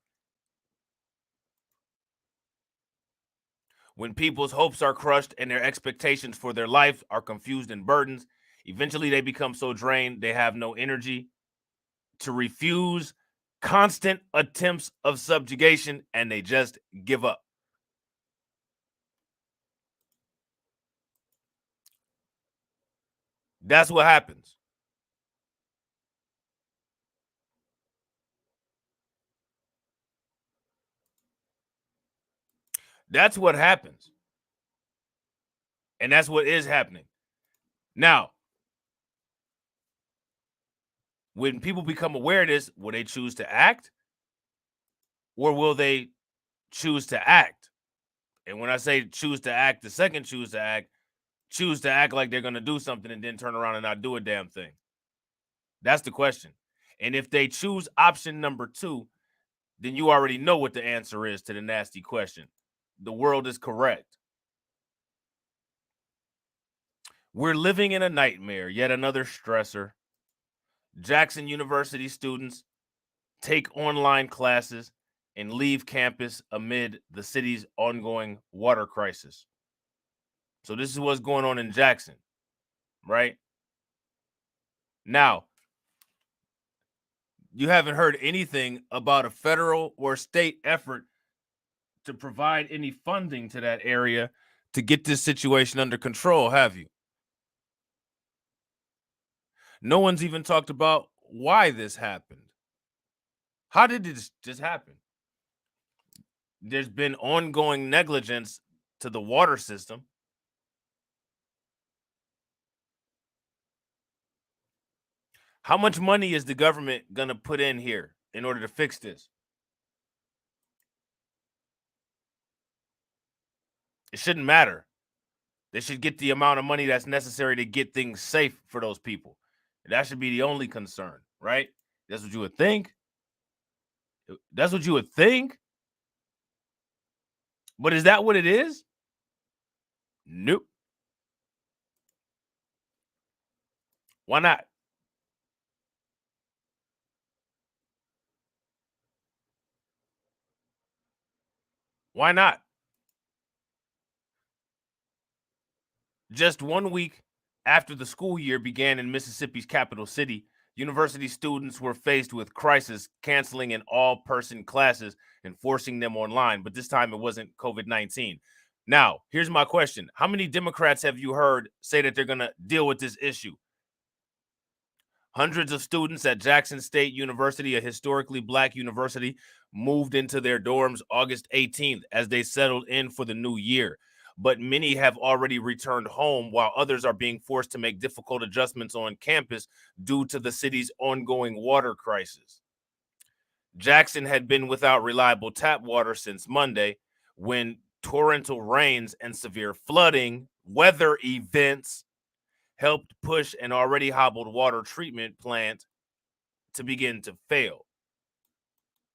Speaker 1: When people's hopes are crushed and their expectations for their life are confused and burdens, eventually they become so drained they have no energy to refuse constant attempts of subjugation and they just give up. That's what happens. That's what happens. And that's what is happening. Now, when people become aware of this, will they choose to act? Or will they choose to act? And when I say choose to act, the second choose to act like they're going to do something and then turn around and not do a damn thing. That's the question. And if they choose option number 2, then you already know what the answer is to the nasty question. The world is correct. We're living in a nightmare, yet another stressor. Jackson University students take online classes and leave campus amid the city's ongoing water crisis. So this is what's going on in Jackson, right? Now, you haven't heard anything about a federal or state effort to provide any funding to that area to get this situation under control, have you? No one's even talked about why this happened. How did this just happen? There's been ongoing negligence to the water system. How much money is the government going to put in here in order to fix this? It shouldn't matter. They should get the amount of money that's necessary to get things safe for those people. That should be the only concern, right? That's what you would think. That's what you would think. But is that what it is? Nope. Why not? Why not? Just 1 week after the school year began in Mississippi's capital city, university students were faced with crisis, canceling in all-person classes and forcing them online. But this time it wasn't COVID-19. Now, here's my question. How many Democrats have you heard say that they're going to deal with this issue? Hundreds of students at Jackson State University, a historically black university, moved into their dorms August 18th as they settled in for the new year. But many have already returned home, while others are being forced to make difficult adjustments on campus due to the city's ongoing water crisis. Jackson had been without reliable tap water since Monday, when torrential rains and severe flooding weather events helped push an already hobbled water treatment plant to begin to fail.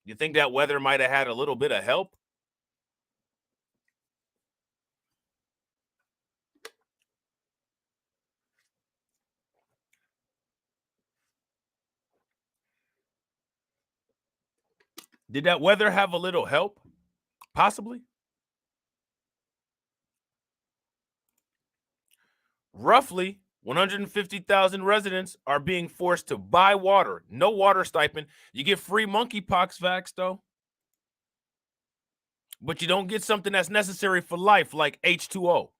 Speaker 1: You think that weather might have had a little bit of help? Did that weather have a little help? Possibly. Roughly 150,000 residents are being forced to buy water. No water stipend. You get free monkeypox vax, though. But you don't get something that's necessary for life, like H2O.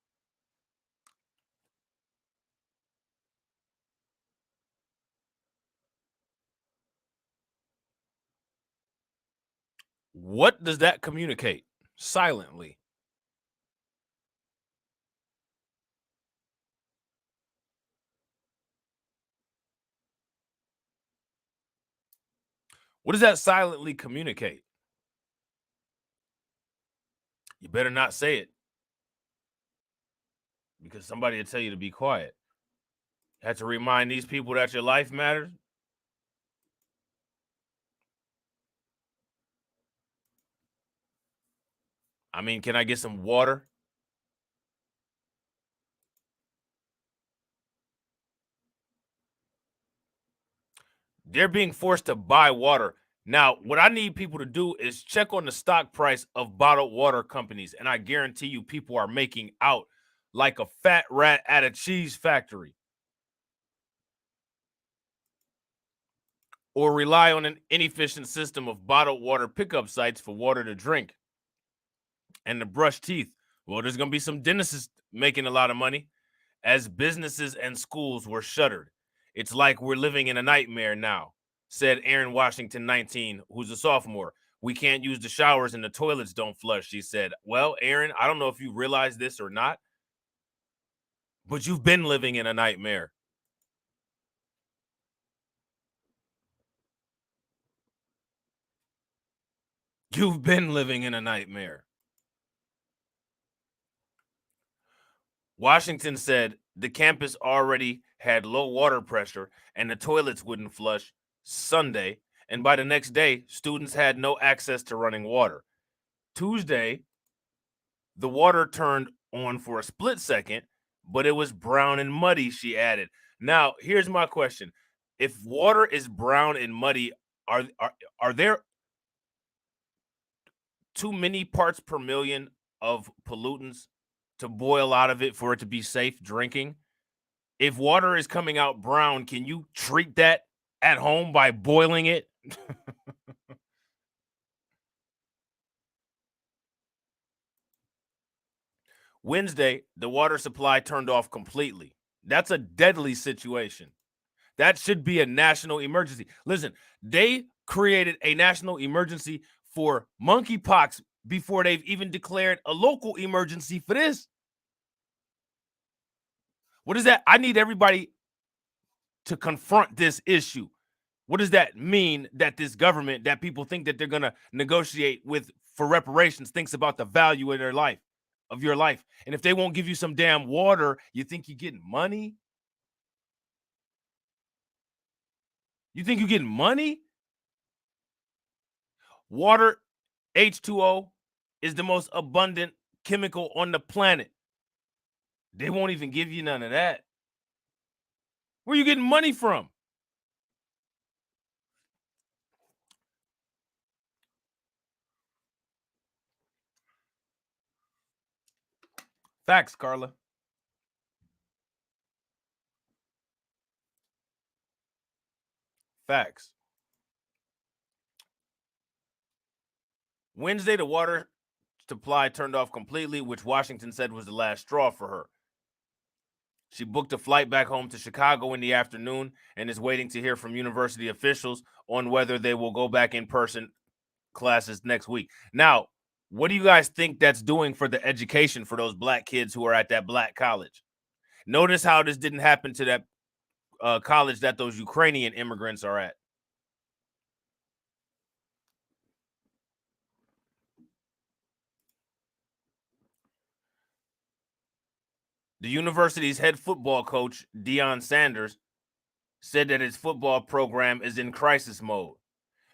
Speaker 1: What does that communicate? Silently. What does that silently communicate? You better not say it, because somebody will tell you to be quiet. You have to remind these people that your life matters. I mean, can I get some water? They're being forced to buy water. Now, what I need people to do is check on the stock price of bottled water companies, and I guarantee you people are making out like a fat rat at a cheese factory. Or rely on an inefficient system of bottled water pickup sites for water to drink and to brush teeth. Well, there's going to be some dentists making a lot of money as businesses and schools were shuttered. It's like we're living in a nightmare now, said Aaron Washington, 19, who's a sophomore. We can't use the showers and the toilets don't flush, she said. Well, Aaron, I don't know if you realize this or not, but you've been living in a nightmare. You've been living in a nightmare. Washington said the campus already had low water pressure and the toilets wouldn't flush Sunday, and by the next day, students had no access to running water. Tuesday, the water turned on for a split second, but it was brown and muddy, she added. Now, here's my question. If water is brown and muddy, are there too many parts per million of pollutants to boil out of it for it to be safe drinking? If water is coming out brown, can you treat that at home by boiling it? Wednesday, the water supply turned off completely. That's a deadly situation. That should be a national emergency. Listen, they created a national emergency for monkeypox before they've even declared a local emergency for this. What is that? I need everybody to confront this issue. What does that mean that this government that people think that they're going to negotiate with for reparations thinks about the value of their life, of your life? And if they won't give you some damn water, you think you're getting money? You think you're getting money? Water, H2O, is the most abundant chemical on the planet. They won't even give you none of that. Where are you getting money from? Facts, Carla. Facts. Wednesday, the water supply turned off completely, which Washington said was the last straw for her. She booked a flight back home to Chicago in the afternoon and is waiting to hear from university officials on whether they will go back in person classes next week. Now, what do you guys think that's doing for the education for those black kids who are at that black college? Notice how this didn't happen to that college that those Ukrainian immigrants are at. The university's head football coach, Deion Sanders, said that its football program is in crisis mode.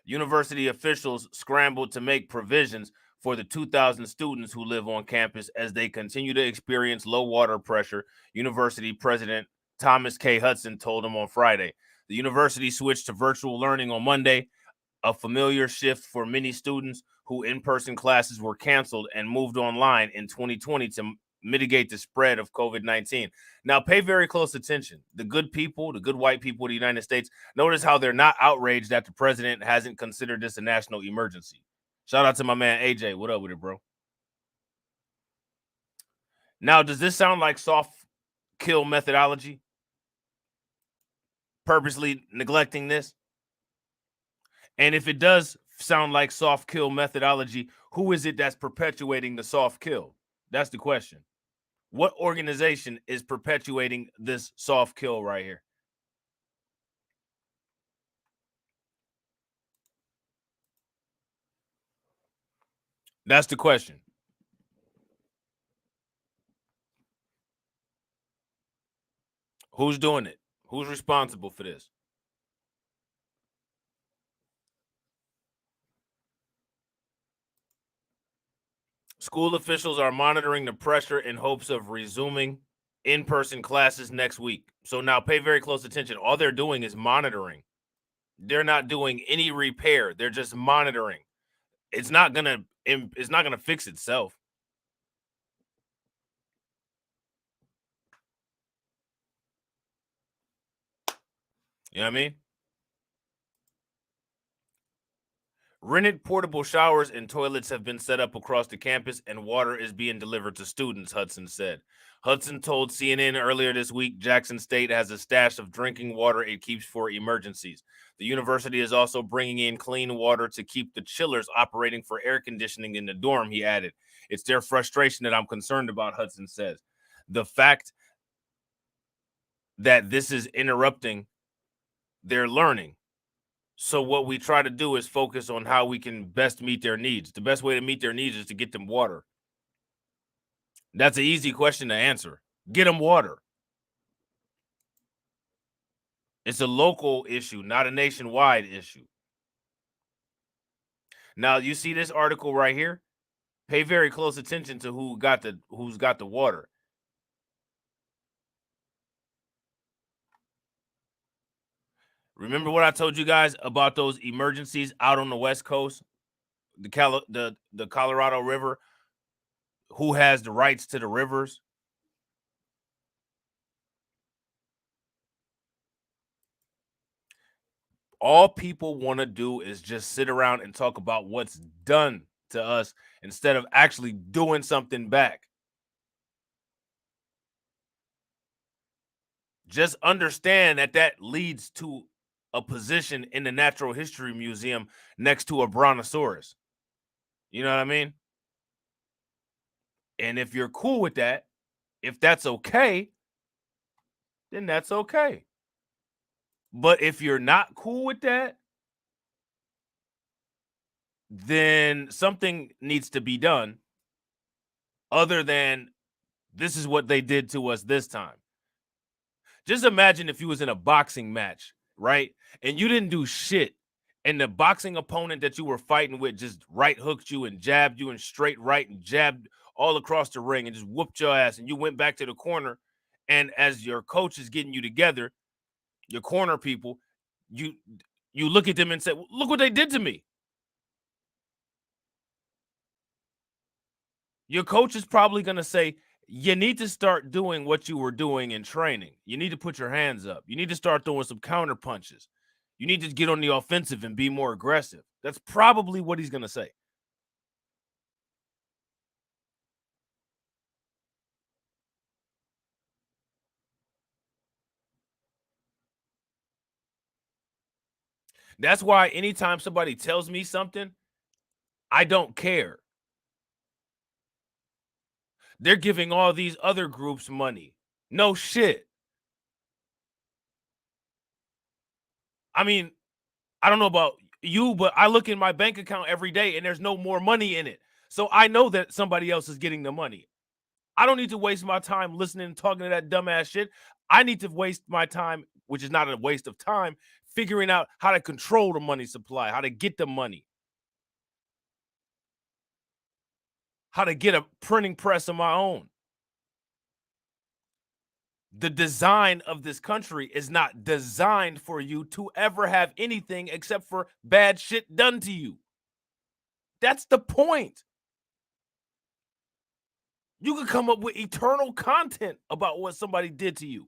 Speaker 1: University officials scrambled to make provisions for the 2,000 students who live on campus as they continue to experience low water pressure, University President Thomas K. Hudson told them on Friday. The university switched to virtual learning on Monday, a familiar shift for many students who in-person classes were canceled and moved online in 2020 to mitigate the spread of COVID-19. Now, pay very close attention. The good people, the good white people of the United States, notice how they're not outraged that the president hasn't considered this a national emergency. Shout out to my man AJ. What up with it, bro? Now, does this sound like soft kill methodology? Purposely neglecting this? And if it does sound like soft kill methodology, who is it that's perpetuating the soft kill? That's the question. What organization is perpetuating this soft kill right here? That's the question. Who's doing it? Who's responsible for this? School officials are monitoring the pressure in hopes of resuming in-person classes next week. So now pay very close attention. All they're doing is monitoring. They're not doing any repair. They're just monitoring. It's not gonna fix itself. You know what I mean? Rented portable showers and toilets have been set up across the campus, and water is being delivered to students, Hudson said. Hudson told CNN earlier this week Jackson State has a stash of drinking water it keeps for emergencies. The university is also bringing in clean water to keep the chillers operating for air conditioning in the dorm, he added. It's their frustration that I'm concerned about, Hudson says. The fact that this is interrupting their learning. So what we try to do is focus on how we can best meet their needs. The best way to meet their needs is to get them water. That's an easy question to answer. Get them water. It's a local issue, not a nationwide issue. Now, you see this article right here? Pay very close attention to who's got the water. Remember what I told you guys about those emergencies out on the West Coast? The Colorado River, who has the rights to the rivers? All people want to do is just sit around and talk about what's done to us instead of actually doing something back. Just understand that leads to a position in the Natural History Museum next to a brontosaurus. You know what I mean? And if you're cool with that, if that's okay, then that's okay. But if you're not cool with that, then something needs to be done other than this is what they did to us this time. Just imagine if you was in a boxing match, right? And you didn't do shit. And the boxing opponent that you were fighting with just right hooked you and jabbed you and straight right and jabbed all across the ring and just whooped your ass. And you went back to the corner. And as your coach is getting you together, your corner people, you look at them and say, look what they did to me. Your coach is probably going to say, you need to start doing what you were doing in training. You need to put your hands up. You need to start throwing some counter punches. You need to get on the offensive and be more aggressive. That's probably what he's going to say. That's why anytime somebody tells me something, I don't care. They're giving all these other groups money. No shit. I mean, I don't know about you, but I look in my bank account every day and there's no more money in it. So I know that somebody else is getting the money. I don't need to waste my time listening and talking to that dumbass shit. I need to waste my time, which is not a waste of time, figuring out how to control the money supply, how to get the money, how to get a printing press of my own. The design of this country is not designed for you to ever have anything except for bad shit done to you. That's the point. You could come up with eternal content about what somebody did to you.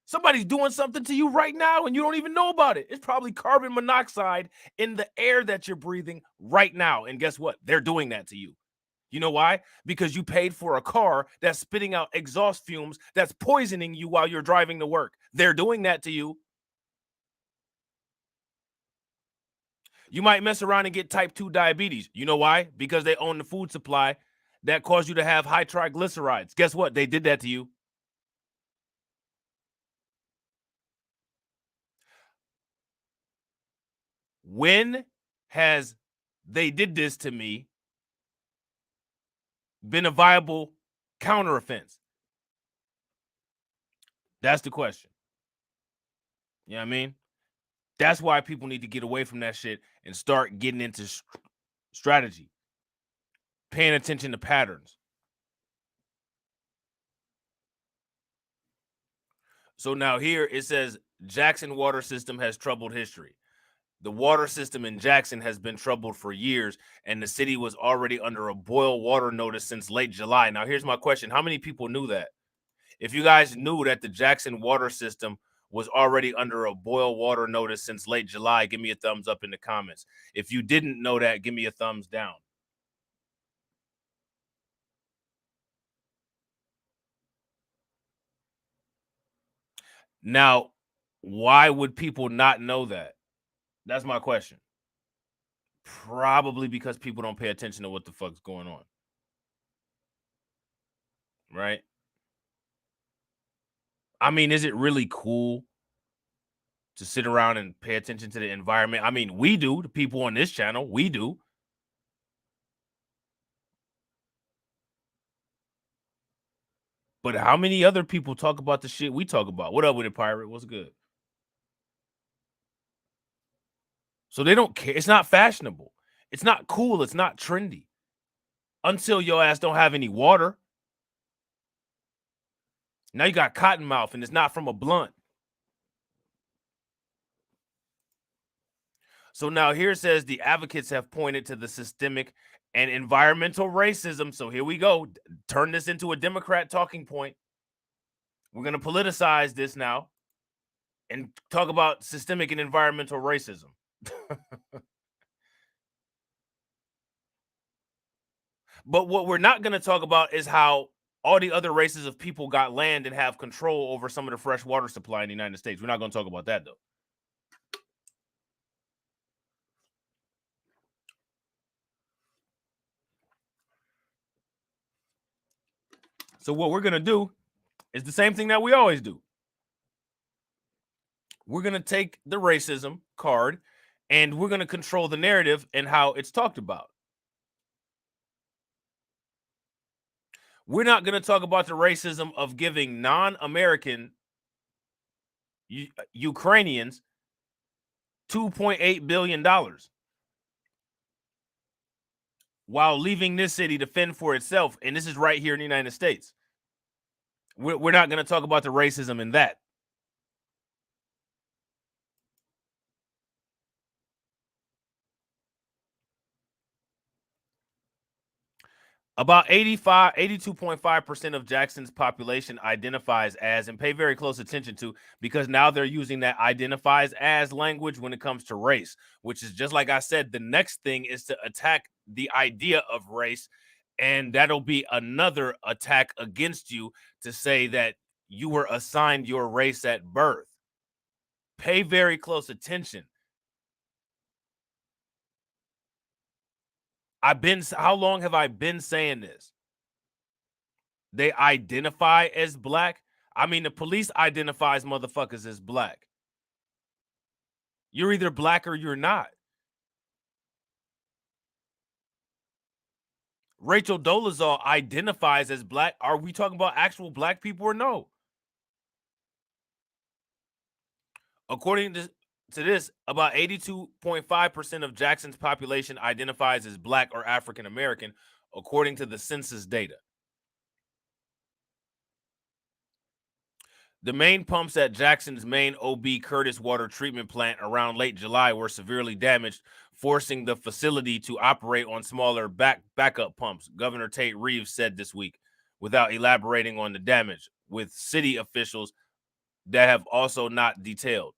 Speaker 1: Somebody's doing something to you right now and you don't even know about it. It's probably carbon monoxide in the air that you're breathing right now. And guess what? They're doing that to you. You know why? Because you paid for a car that's spitting out exhaust fumes that's poisoning you while you're driving to work. They're doing that to you. You might mess around and get type 2 diabetes. You know why? Because they own the food supply that caused you to have high triglycerides. Guess what? They did that to you. When has they did this to me been a viable counteroffense? That's the question. You know what I mean? That's why people need to get away from that shit and start getting into strategy, paying attention to patterns. So now here it says Jackson water system has troubled history. The water system in Jackson has been troubled for years, and the city was already under a boil water notice since late July. Now, here's my question. How many people knew that? If you guys knew that the Jackson water system was already under a boil water notice since late July, give me a thumbs up in the comments. If you didn't know that, give me a thumbs down. Now, why would people not know that? That's my question. Probably because people don't pay attention to what the fuck's going on. Right? I mean, is it really cool to sit around and pay attention to the environment? I mean, we do. The people on this channel, we do. But how many other people talk about the shit we talk about? What up with it, Pirate? What's good? So they don't care. It's not fashionable. It's not cool. It's not trendy. Until your ass don't have any water. Now you got cotton mouth and it's not from a blunt. So now here it says the advocates have pointed to the systemic and environmental racism. So here we go. Turn this into a Democrat talking point. We're going to politicize this now and talk about systemic and environmental racism. But what we're not going to talk about is how all the other races of people got land and have control over some of the fresh water supply in the United States. We're not going to talk about that, though. So what we're going to do is the same thing that we always do. We're going to take the racism card and we're going to control the narrative and how it's talked about. We're not going to talk about the racism of giving non-American Ukrainians $2.8 billion while leaving this city to fend for itself. And this is right here in the United States. We're not going to talk about the racism in that. About 82.5% of Jackson's population identifies as, and pay very close attention to, because now they're using that identifies as language when it comes to race, which is just like I said, the next thing is to attack the idea of race. And that'll be another attack against you to say that you were assigned your race at birth. Pay very close attention. How long have I been saying this? They identify as black. I mean, the police identifies motherfuckers as black. You're either black or you're not. Rachel Dolezal identifies as black. Are we talking about actual black people or no? According to this, about 82.5% of Jackson's population identifies as black or African American, according to the census data. The main pumps at Jackson's main OB Curtis water treatment plant around late July were severely damaged, forcing the facility to operate on smaller backup pumps, Governor Tate Reeves said this week, without elaborating on the damage, with city officials that have also not detailed.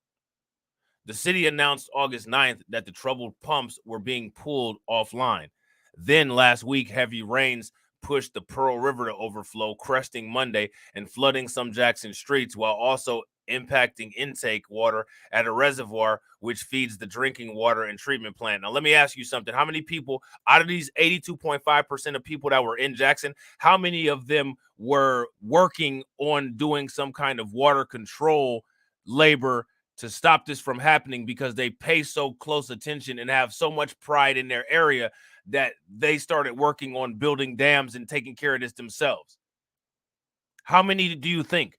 Speaker 1: The city announced August 9th that the troubled pumps were being pulled offline. Then last week, heavy rains pushed the Pearl River to overflow, cresting Monday and flooding some Jackson streets, while also impacting intake water at a reservoir which feeds the drinking water and treatment plant. Now, let me ask you something. How many people out of these 82.5% of people that were in Jackson, how many of them were working on doing some kind of water control labor to stop this from happening, because they pay so close attention and have so much pride in their area that they started working on building dams and taking care of this themselves? How many do you think?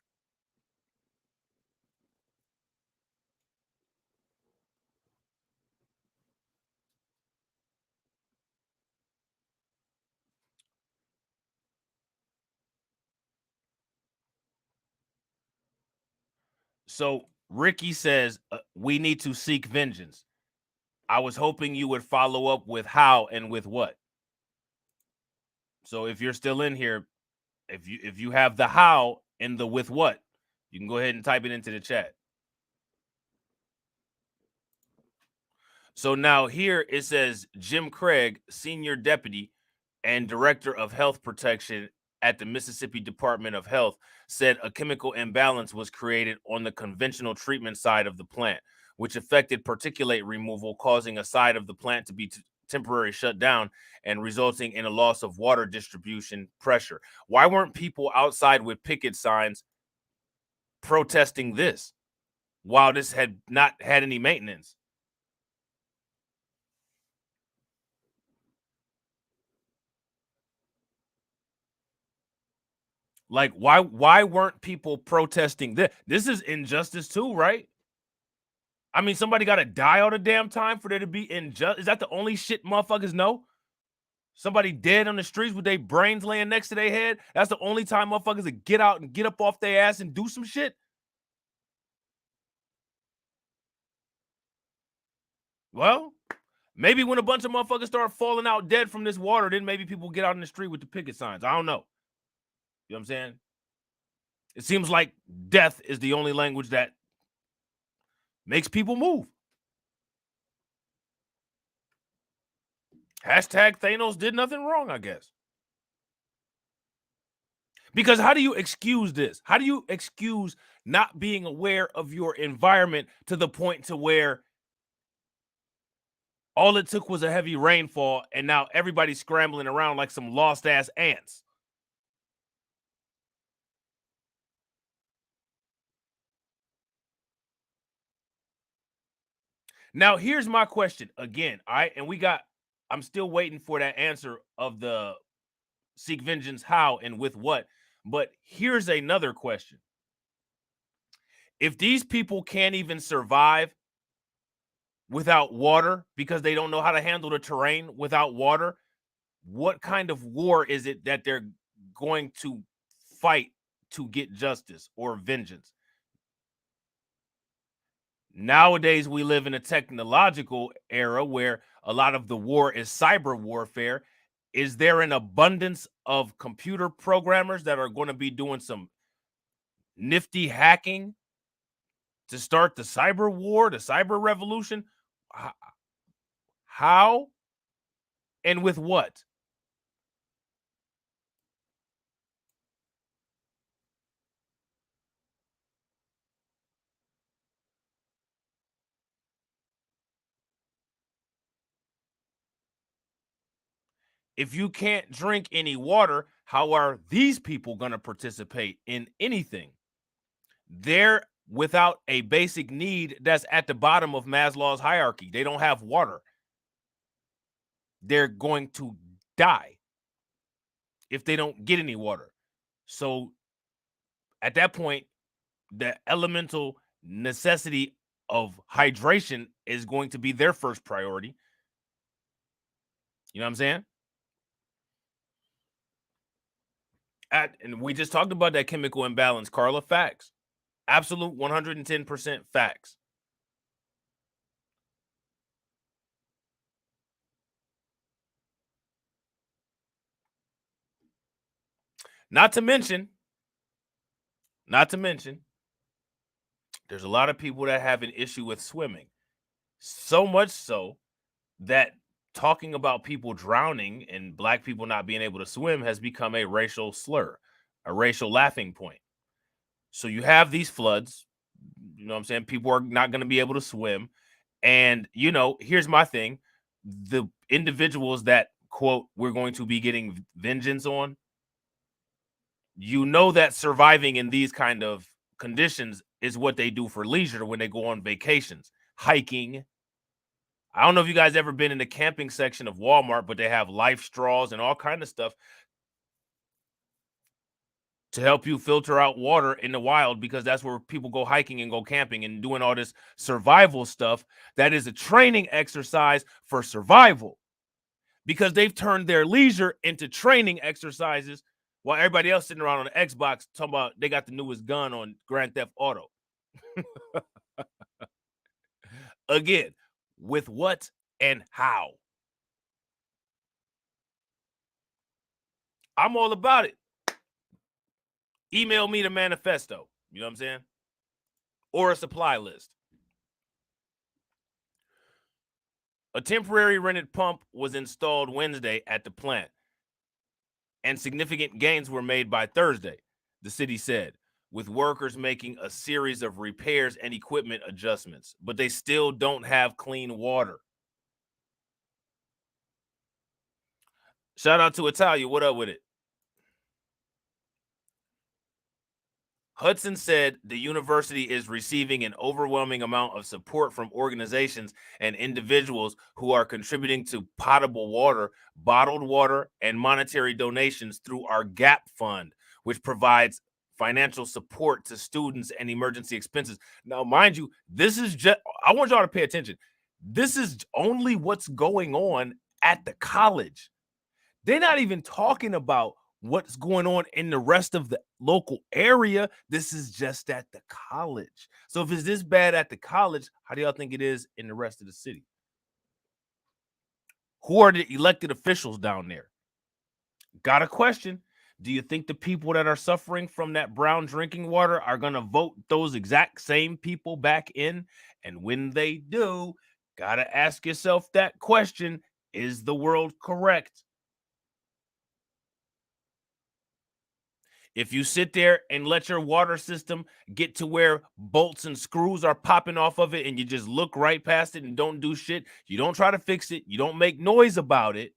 Speaker 1: So Ricky says, we need to seek vengeance. I was hoping you would follow up with how and with what. So if you're still in here, if you have the how and the with what, you can go ahead and type it into the chat. So now here it says Jim Craig, senior deputy and director of health protection at the Mississippi Department of Health, said a chemical imbalance was created on the conventional treatment side of the plant, which affected particulate removal, causing a side of the plant to be temporarily shut down and resulting in a loss of water distribution pressure. Why weren't people outside with picket signs protesting this while this had not had any maintenance? Like, why weren't people protesting this? This is injustice too, right? I mean, somebody got to die all the damn time for there to be injustice. Is that the only shit motherfuckers know? Somebody dead on the streets with their brains laying next to their head. That's the only time motherfuckers would get out and get up off their ass and do some shit. Well, maybe when a bunch of motherfuckers start falling out dead from this water, then maybe people get out in the street with the picket signs. I don't know. You know what I'm saying? It seems like death is the only language that makes people move. Hashtag Thanos did nothing wrong, I guess. Because how do you excuse this? How do you excuse not being aware of your environment to the point to where all it took was a heavy rainfall and now everybody's scrambling around like some lost ass ants? Now, here's my question again. I'm still waiting for that answer of the seek vengeance how and with what. But here's another question. If these people can't even survive without water because they don't know how to handle the terrain without water, what kind of war is it that they're going to fight to get justice or vengeance? Nowadays, we live in a technological era where a lot of the war is cyber warfare. Is there an abundance of computer programmers that are going to be doing some nifty hacking to start the cyber war, the cyber revolution? How and with what? If you can't drink any water, how are these people going to participate in anything? They're without a basic need that's at the bottom of Maslow's hierarchy. They don't have water. They're going to die. if they don't get any water. So at that point, the elemental necessity of hydration is going to be their first priority. You know what I'm saying? And we just talked about that chemical imbalance, Carla. Facts. Absolute 110% facts. Not to mention, there's a lot of people that have an issue with swimming. So much so that talking about people drowning and black people not being able to swim has become a racial slur, a racial laughing point. So you have these floods, you know what I'm saying? People are not going to be able to swim. And, you know, here's my thing. The individuals that, quote, we're going to be getting vengeance on, you know that surviving in these kind of conditions is what they do for leisure when they go on vacations, hiking. I don't know if you guys ever been in the camping section of Walmart, but they have life straws and all kind of stuff to help you filter out water in the wild, because that's where people go hiking and go camping and doing all this survival stuff. That is a training exercise for survival, because they've turned their leisure into training exercises while everybody else sitting around on the Xbox talking about they got the newest gun on Grand Theft Auto. Again, with what and how? I'm all about it. Email me the manifesto. You know what I'm saying? Or a supply list. A temporary rented pump was installed Wednesday at the plant, and significant gains were made by Thursday, the city said, with workers making a series of repairs and equipment adjustments, but they still don't have clean water. Shout out to Italia. What up with it? Hudson said the university is receiving an overwhelming amount of support from organizations and individuals who are contributing to potable water, bottled water, and monetary donations through our GAP fund, which provides financial support to students and emergency expenses. Now, mind you, this is just, I want y'all to pay attention. This is only what's going on at the college. They're not even talking about what's going on in the rest of the local area. This is just at the college. So if it's this bad at the college, how do y'all think it is in the rest of the city? Who are the elected officials down there? Got a question. Do you think the people that are suffering from that brown drinking water are going to vote those exact same people back in? And when they do, got to ask yourself that question. Is the world correct? If you sit there and let your water system get to where bolts and screws are popping off of it and you just look right past it and don't do shit, you don't try to fix it, you don't make noise about it,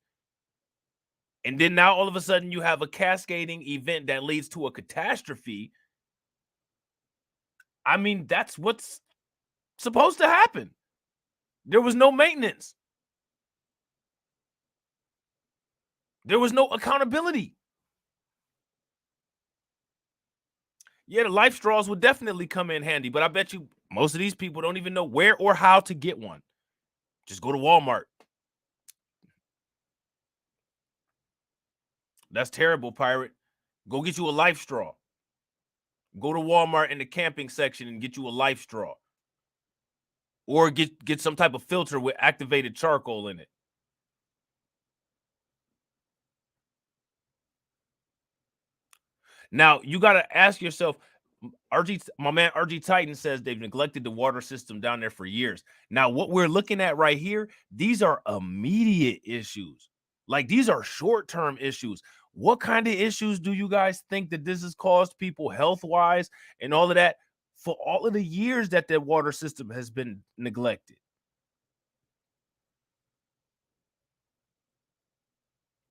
Speaker 1: and then now all of a sudden you have a cascading event that leads to a catastrophe. I mean, that's what's supposed to happen. There was no maintenance. There was no accountability. Yeah, the life straws would definitely come in handy, but I bet you most of these people don't even know where or how to get one. Just go to Walmart. That's terrible, Pirate. Go get you a life straw. Go to Walmart in the camping section and get you a life straw. Or get some type of filter with activated charcoal in it. Now, you got to ask yourself, my man RG Titan says they've neglected the water system down there for years. Now, what we're looking at right here, these are immediate issues. Like, these are short-term issues. What kind of issues do you guys think that this has caused people health-wise and all of that for all of the years that the water system has been neglected?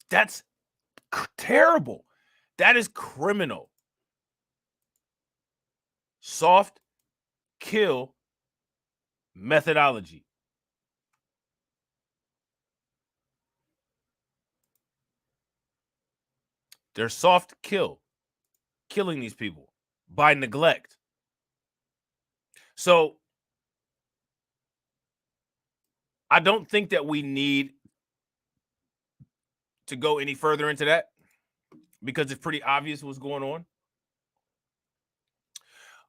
Speaker 1: That's terrible. That is criminal. Soft kill methodology. They're soft killing these people by neglect. So I don't think that we need to go any further into that because it's pretty obvious what's going on.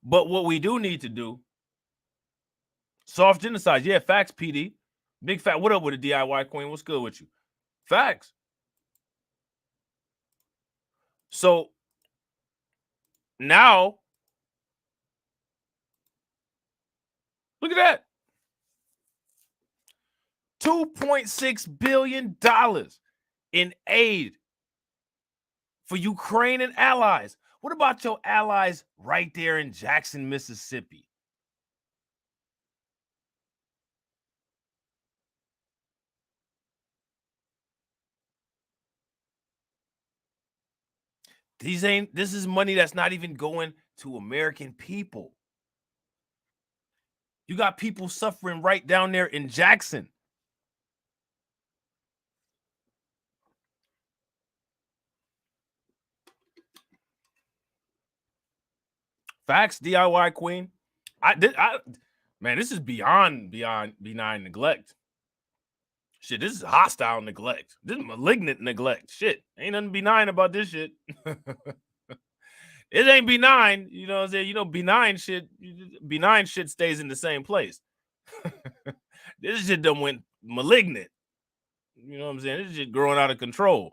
Speaker 1: But what we do need to do, soft genocide. Yeah, facts, PD. Big fat. What up with the DIY queen? What's good with you? Facts. So now, look at that. $2.6 billion in aid for Ukraine and allies. What about your allies right there in Jackson, Mississippi? This is money that's not even going to American people. You got people suffering right down there in Jackson. Facts, DIY queen. Man, this is beyond benign neglect. Shit, this is hostile neglect. This is malignant neglect. Shit, ain't nothing benign about this shit. It ain't benign. You know what I'm saying? You know, benign shit stays in the same place. This shit done went malignant. You know what I'm saying? This shit growing out of control.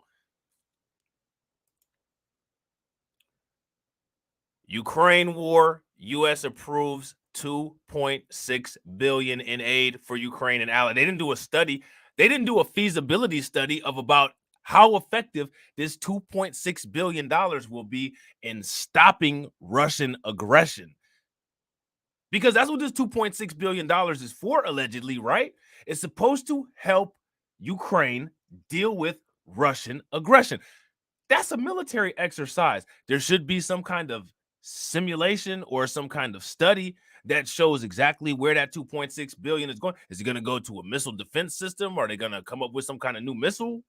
Speaker 1: Ukraine war, U.S. approves $2.6 billion in aid for Ukraine and allies. They didn't do a study. They didn't do a feasibility study of about how effective this $2.6 billion will be in stopping Russian aggression. Because that's what this $2.6 billion is for, allegedly, right? It's supposed to help Ukraine deal with Russian aggression. That's a military exercise. There should be some kind of simulation or some kind of study that shows exactly where that 2.6 billion is going. Is it going to go to a missile defense system? Are they going to come up with some kind of new missile?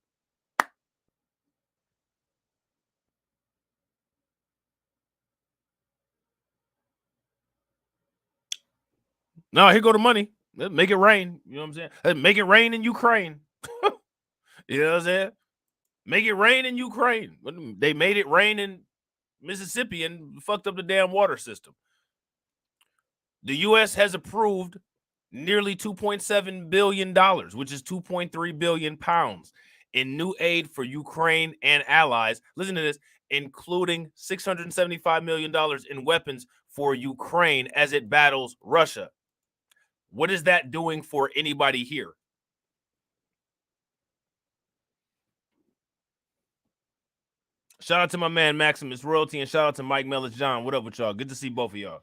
Speaker 1: No, here go the money. Let's make it rain. You know what I'm saying? Let's make it rain in Ukraine. You know what I'm saying? Make it rain in Ukraine. They made it rain in Mississippi and fucked up the damn water system. The U.S. has approved nearly $2.7 billion, which is 2.3 billion pounds in new aid for Ukraine and allies. Listen to this, including $675 million in weapons for Ukraine as it battles Russia. What is that doing for anybody here? Shout out to my man Maximus Royalty and shout out to Mike Mellis John. What up with y'all? Good to see both of y'all.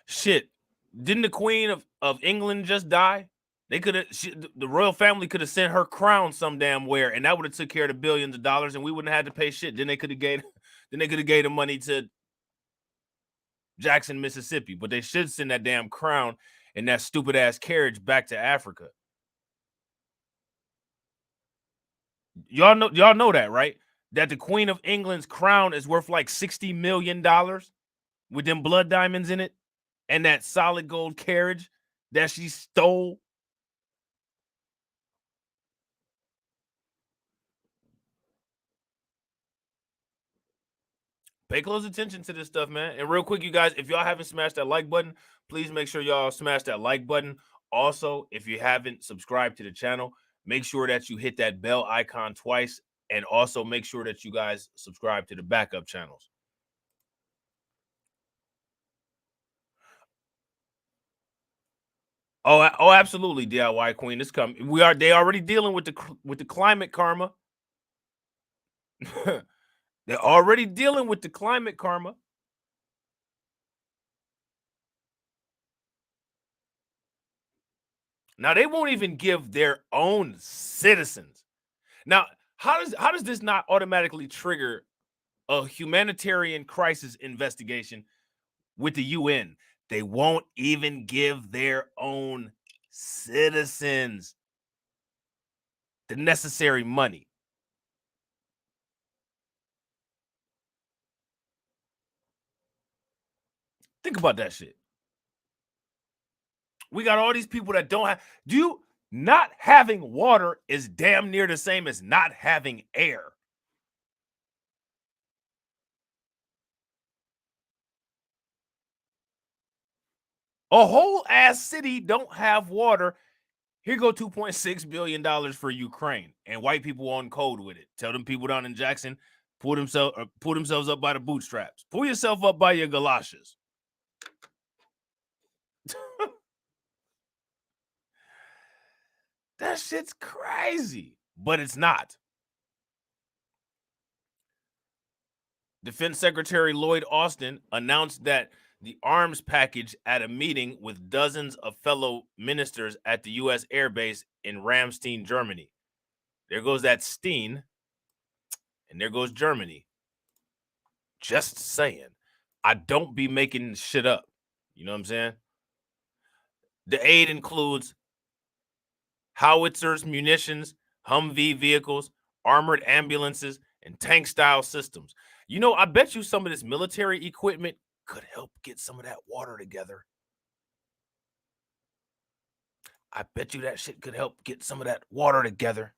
Speaker 1: Shit, didn't the Queen of England just die? They could have, the royal family could have sent her crown some damn where, and that would have took care of the billions of dollars, and we wouldn't have had to pay shit. Then they could have gave the money to Jackson, Mississippi. But they should send that damn crown and that stupid ass carriage back to Africa. Y'all know that, right? That the Queen of England's crown is worth like $60 million with them blood diamonds in it, and that solid gold carriage that she stole. Pay close attention to this stuff, man. And real quick, you guys, if y'all haven't smashed that like button, please make sure y'all smash that like button. Also, if you haven't subscribed to the channel, make sure that you hit that bell icon twice. And also make sure that you guys subscribe to the backup channels. Oh, absolutely, DIY Queen. This coming. They already dealing with the climate karma. They're already dealing with the climate karma. Now they won't even give their own citizens. Now, how does this not automatically trigger a humanitarian crisis investigation with the UN? They won't even give their own citizens the necessary money. Think about that shit. We got all these people that don't have. Not having water is damn near the same as not having air. A whole ass city don't have water. Here go $2.6 billion for Ukraine, and white people on code with it. Tell them people down in Jackson, pull themselves up by the bootstraps. Pull yourself up by your galoshes. That shit's crazy, but it's not. Defense Secretary Lloyd Austin announced that the arms package at a meeting with dozens of fellow ministers at the U.S. Air Base in Ramstein, Germany. There goes that Steen, and there goes Germany. Just saying. I don't be making shit up. You know what I'm saying? The aid includes howitzers, munitions, Humvee vehicles, armored ambulances, and tank-style systems. You know, I bet you some of this military equipment could help get some of that water together. I bet you that shit could help get some of that water together.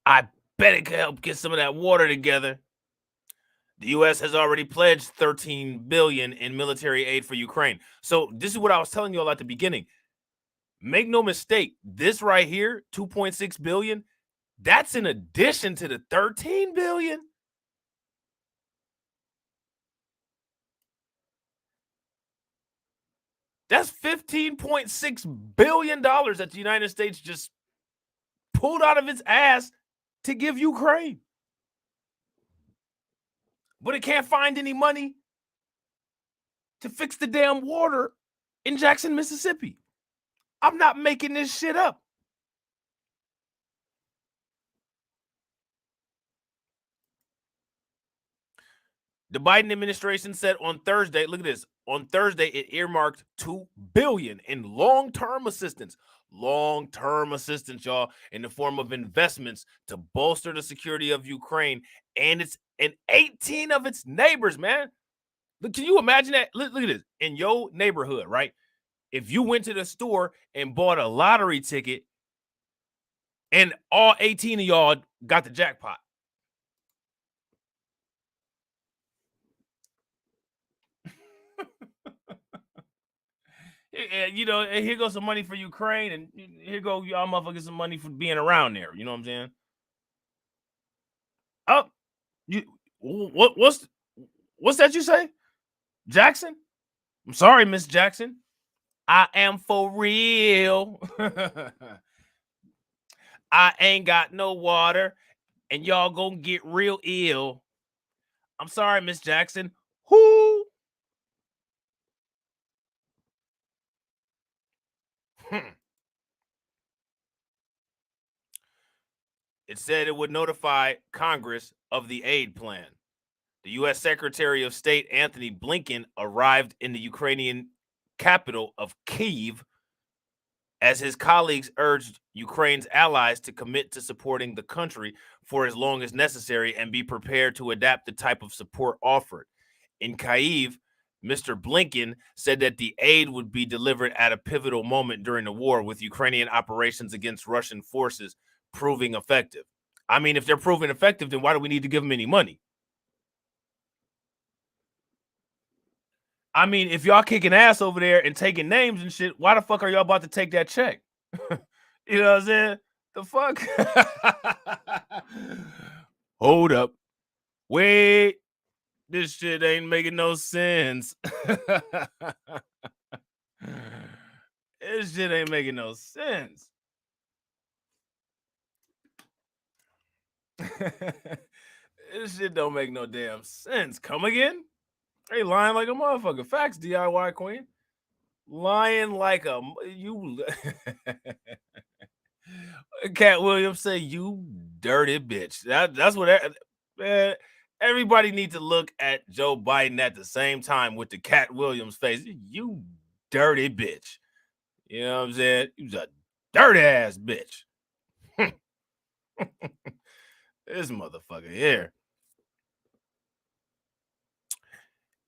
Speaker 1: I bet it could help get some of that water together. The U.S. has already pledged $13 billion in military aid for Ukraine. So this is what I was telling you all at the beginning. Make no mistake, this right here, $2.6 billion, that's in addition to the $13 billion. That's $15.6 billion that the United States just pulled out of its ass to give Ukraine. But it can't find any money to fix the damn water in Jackson, Mississippi. I'm not making this shit up. The Biden administration said on Thursday, look at this, on Thursday, it earmarked $2 billion in long-term assistance. Long-term assistance, y'all, in the form of investments to bolster the security of Ukraine and 18 of its neighbors, man. Look, can you imagine that? Look at this. In your neighborhood, right? If you went to the store and bought a lottery ticket and all 18 of y'all got the jackpot. You know, and here goes some money for Ukraine, and here go y'all motherfuckers some money for being around there. You know what I'm saying? Oh, what's that you say, Jackson? I'm sorry, Miss Jackson. I am for real. I ain't got no water, and y'all gonna get real ill. I'm sorry, Miss Jackson. Who? It said it would notify Congress of the aid plan. The U.S. Secretary of State Anthony Blinken arrived in the Ukrainian capital of Kyiv as his colleagues urged Ukraine's allies to commit to supporting the country for as long as necessary and be prepared to adapt the type of support offered. In Kyiv, Mr. Blinken said that the aid would be delivered at a pivotal moment during the war, with Ukrainian operations against Russian forces proving effective. I mean, if they're proving effective, then why do we need to give them any money? I mean, if y'all kicking ass over there and taking names and shit, why the fuck are y'all about to take that check? You know what I'm saying? The fuck? Hold up. Wait. This shit ain't making no sense. This shit ain't making no sense. This shit don't make no damn sense. Come again? Hey, lying like a motherfucker. Facts, DIY queen. Lying like a you. Cat Williams say, "You dirty bitch." That's what man. Everybody needs to look at Joe Biden at the same time with the Cat Williams face. You dirty bitch. You know what I'm saying? You's a dirty ass bitch. This motherfucker here.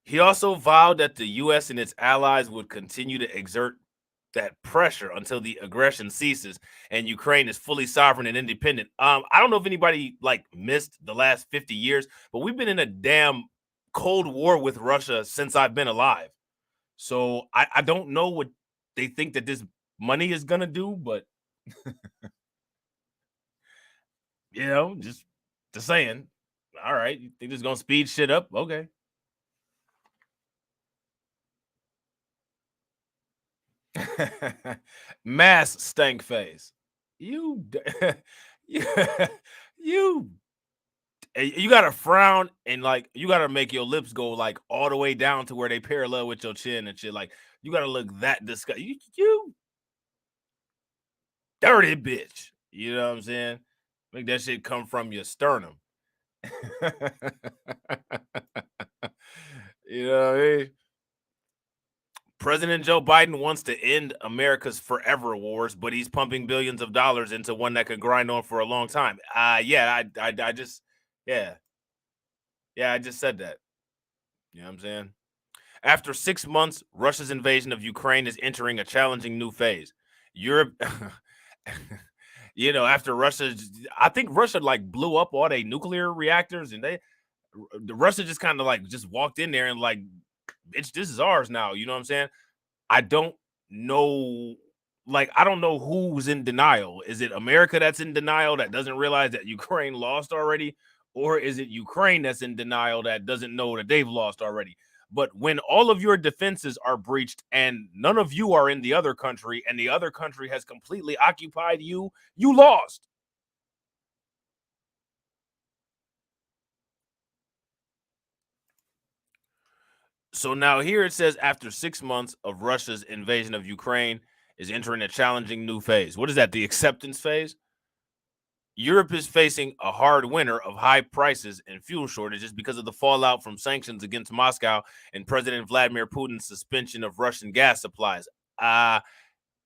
Speaker 1: He also vowed that the U.S. and its allies would continue to exert that pressure until the aggression ceases and Ukraine is fully sovereign and independent. I don't know if anybody like missed the last 50 years, but we've been in a damn cold war with Russia since I've been alive. So I don't know what they think that this money is gonna do, but just saying. All right, you think this is gonna speed shit up? Okay. Mass stank face. You, you, you, you got to frown and like you got to make your lips go like all the way down to where they parallel with your chin and shit. Like you got to look that disgusting. You dirty bitch. You know what I'm saying? Make that shit come from your sternum. You know what I mean? President Joe Biden wants to end America's forever wars, but he's pumping billions of dollars into one that could grind on for a long time. I just, yeah, yeah, I just said that. You know what I'm saying? After 6 months, Russia's invasion of Ukraine is entering a challenging new phase. Europe, after Russia, I think Russia like blew up all their nuclear reactors, and the Russia just kind of like just walked in there and like, bitch, this is ours now. You know what I'm saying? I don't know. Like, I don't know who's in denial. Is it America that's in denial that doesn't realize that Ukraine lost already? Or is it Ukraine that's in denial that doesn't know that they've lost already? But when all of your defenses are breached and none of you are in the other country and the other country has completely occupied you, you lost. So now here it says after 6 months of Russia's invasion of Ukraine is entering a challenging new phase. What is that? The acceptance phase? Europe is facing a hard winter of high prices and fuel shortages because of the fallout from sanctions against Moscow and President Vladimir Putin's suspension of Russian gas supplies. Uh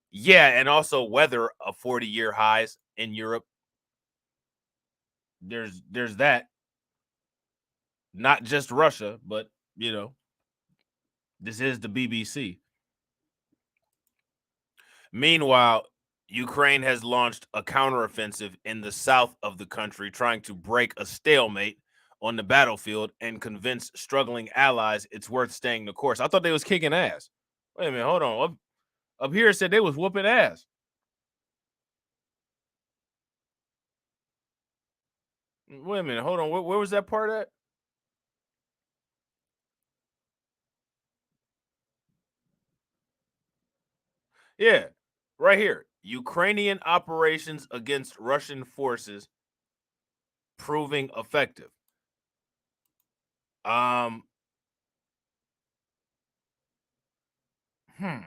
Speaker 1: yeah, and also weather of 40-year highs in Europe. There's that. Not just Russia, but this is the BBC. Meanwhile, Ukraine has launched a counteroffensive in the south of the country, trying to break a stalemate on the battlefield and convince struggling allies it's worth staying the course. I thought they was kicking ass. Wait a minute, hold on. Up here it said they was whooping ass. Wait a minute, hold on. Where was that part at? Yeah, right here. Ukrainian operations against Russian forces proving effective. Um, hmm.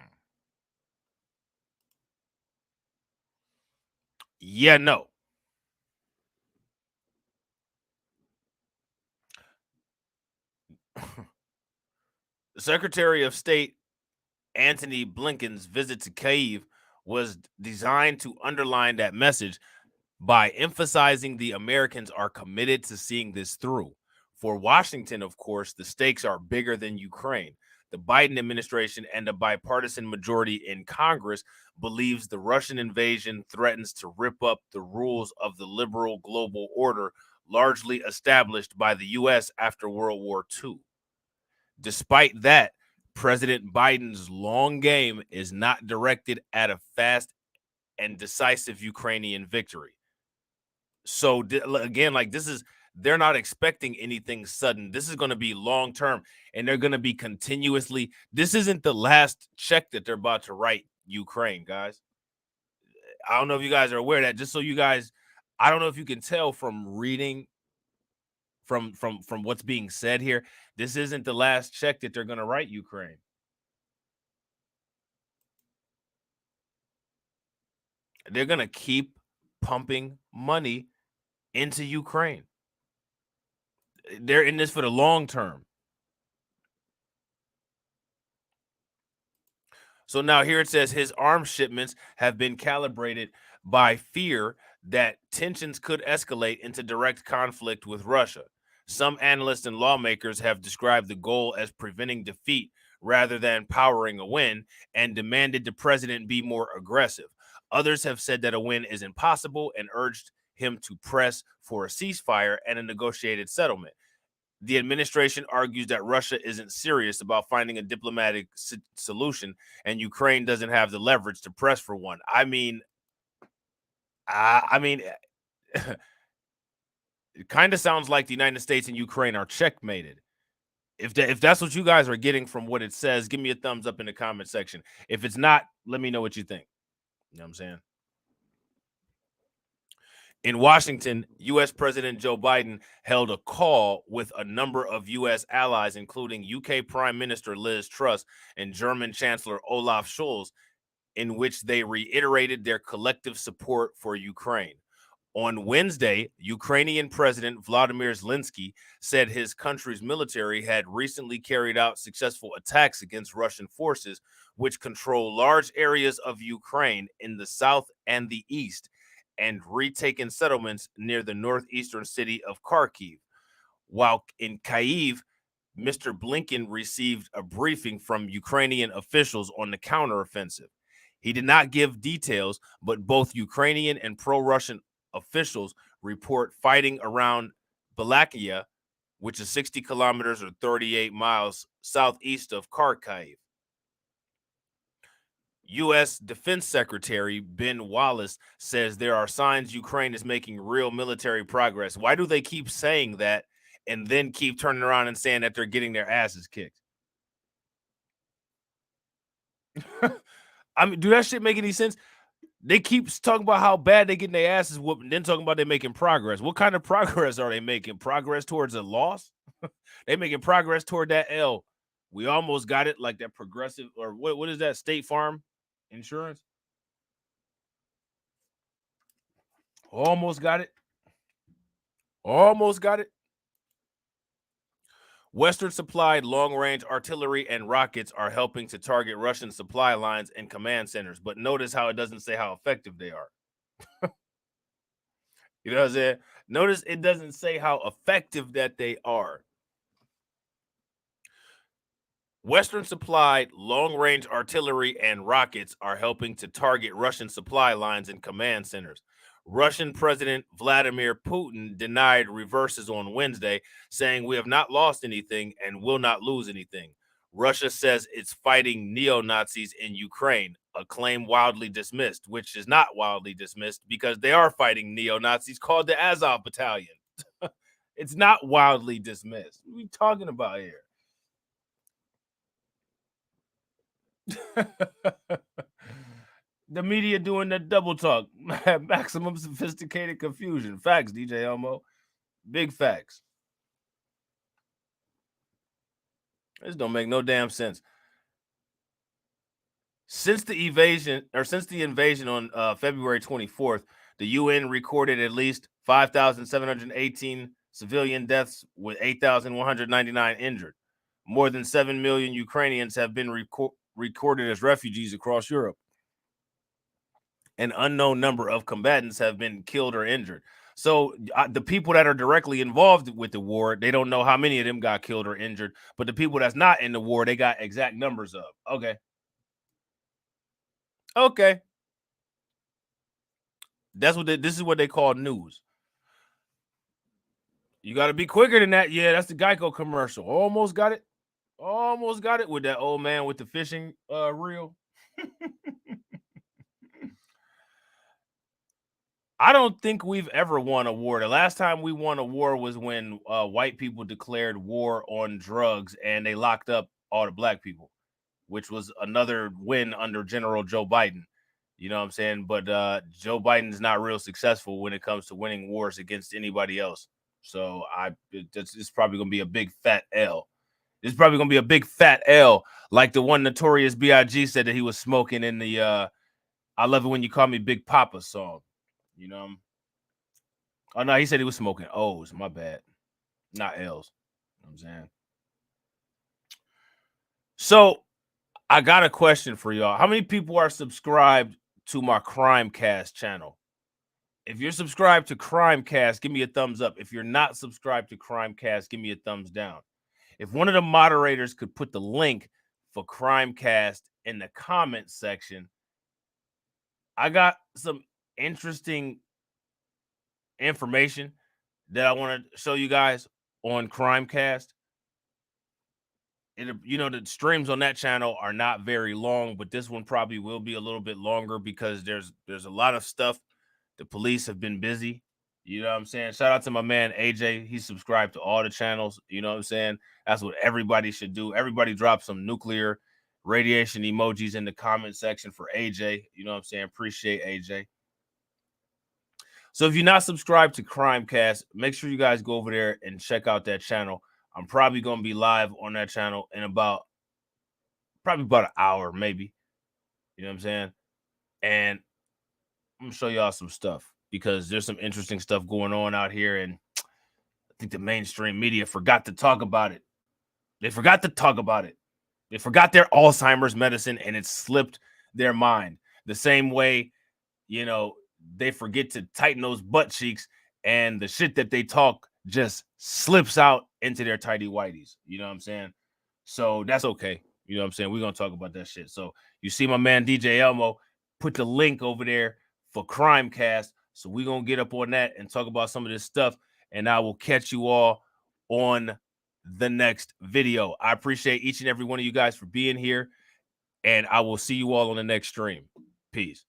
Speaker 1: Yeah, no. The Secretary of State Antony Blinken's visit to Kyiv was designed to underline that message by emphasizing the Americans are committed to seeing this through. For Washington, of course, the stakes are bigger than Ukraine. The Biden administration and a bipartisan majority in Congress believes the Russian invasion threatens to rip up the rules of the liberal global order largely established by the US after World War II. Despite that, President Biden's long game is not directed at a fast and decisive Ukrainian victory. So again, like they're not expecting anything sudden. This is going to be long term, and they're going to be continuously. This isn't the last check that they're about to write Ukraine, guys. I don't know if you guys are aware of that. Just so you guys, I don't know if you can tell from reading from what's being said here. This isn't the last check that they're going to write Ukraine. They're going to keep pumping money into Ukraine. They're in this for the long term. So now here it says his arms shipments have been calibrated by fear that tensions could escalate into direct conflict with Russia. Some analysts and lawmakers have described the goal as preventing defeat rather than powering a win and demanded the president be more aggressive. Others have said that a win is impossible and urged him to press for a ceasefire and a negotiated settlement. The administration argues that Russia isn't serious about finding a diplomatic solution, and Ukraine doesn't have the leverage to press for one. I mean, it kind of sounds like the United States and Ukraine are checkmated. If that's what you guys are getting from what it says, give me a thumbs up in the comment section. If it's not, let me know what you think. You know what I'm saying? In Washington, U.S. President Joe Biden held a call with a number of U.S. allies, including U.K. Prime Minister Liz Truss and German Chancellor Olaf Scholz, in which they reiterated their collective support for Ukraine. On Wednesday, Ukrainian President Vladimir Zelensky said his country's military had recently carried out successful attacks against Russian forces, which control large areas of Ukraine in the south and the east, and retaken settlements near the northeastern city of Kharkiv. While in Kyiv, Mr. Blinken received a briefing from Ukrainian officials on the counteroffensive. He did not give details, but both Ukrainian and pro-Russian officials report fighting around Balaklia, which is 60 kilometers or 38 miles southeast of Kharkiv. U.S. Defense Secretary Ben Wallace says there are signs Ukraine is making real military progress. Why do they keep saying that and then keep turning around and saying that they're getting their asses kicked? I mean, do that shit make any sense? They keep talking about how bad they're getting their asses whooped and then talking about they're making progress. What kind of progress are they making? Progress towards a loss? They're making progress toward that L. We almost got it, like that Progressive, or what is that, State Farm Insurance? Almost got it. Almost got it. Western supplied long-range artillery and rockets are helping to target Russian supply lines and command centers. But notice how it doesn't say how effective they are. You know what I'm saying? Notice it doesn't say how effective that they are. Western supplied long-range artillery and rockets are helping to target Russian supply lines and command centers. Russian President Vladimir Putin denied reverses on Wednesday, saying we have not lost anything and will not lose anything. Russia says it's fighting neo-Nazis in Ukraine, a claim wildly dismissed, which is not wildly dismissed because they are fighting neo-Nazis called the Azov Battalion. It's not wildly dismissed. What are we talking about here? The media doing the double talk. Maximum sophisticated confusion. Facts, DJ Elmo. Big facts. This don't make no damn sense. Since the invasion on February 24th, the UN recorded at least 5,718 civilian deaths with 8,199 injured. More than 7 million Ukrainians have been recorded as refugees across Europe. An unknown number of combatants have been killed or injured. So the people that are directly involved with the war, they don't know how many of them got killed or injured. But the people that's not in the war, they got exact numbers of. Okay. Okay. This is what they call news. You got to be quicker than that. Yeah, that's the Geico commercial. Almost got it. Almost got it with that old man with the fishing reel. I don't think we've ever won a war. The last time we won a war was when white people declared war on drugs and they locked up all the black people, which was another win under General Joe Biden. You know what I'm saying? But Joe Biden's not real successful when it comes to winning wars against anybody else. So it's probably going to be a big fat L. It's probably going to be a big fat L, like the one Notorious B.I.G. said that he was smoking in the I Love It When You Call Me Big Papa song. You know. Oh no, he said he was smoking O's. My bad, not L's. You know what I'm saying. So I got a question for y'all. How many people are subscribed to my Crimecast channel? If you're subscribed to Crimecast, give me a thumbs up. If you're not subscribed to Crimecast, give me a thumbs down. If one of the moderators could put the link for Crimecast in the comment section, I got some interesting information that I want to show you guys on Crimecast. The streams on that channel are not very long, but this one probably will be a little bit longer because there's a lot of stuff. The police have been busy. You know what I'm saying? Shout out to my man AJ. He's subscribed to all the channels. You know what I'm saying? That's what everybody should do. Everybody drop some nuclear radiation emojis in the comment section for AJ. You know what I'm saying? Appreciate AJ. So if you're not subscribed to Crimecast, make sure you guys go over there and check out that channel. I'm probably going to be live on that channel in probably about an hour, maybe. You know what I'm saying? And I'm going to show y'all some stuff because there's some interesting stuff going on out here. And I think the mainstream media forgot to talk about it. They forgot to talk about it. They forgot their Alzheimer's medicine and it slipped their mind. The same way, they forget to tighten those butt cheeks and the shit that they talk just slips out into their tighty whities. You know what I'm saying? So that's okay. You know what I'm saying? We're going to talk about that shit. So you see my man DJ Elmo put the link over there for Crimecast. So we're going to get up on that and talk about some of this stuff. And I will catch you all on the next video. I appreciate each and every one of you guys for being here. And I will see you all on the next stream. Peace.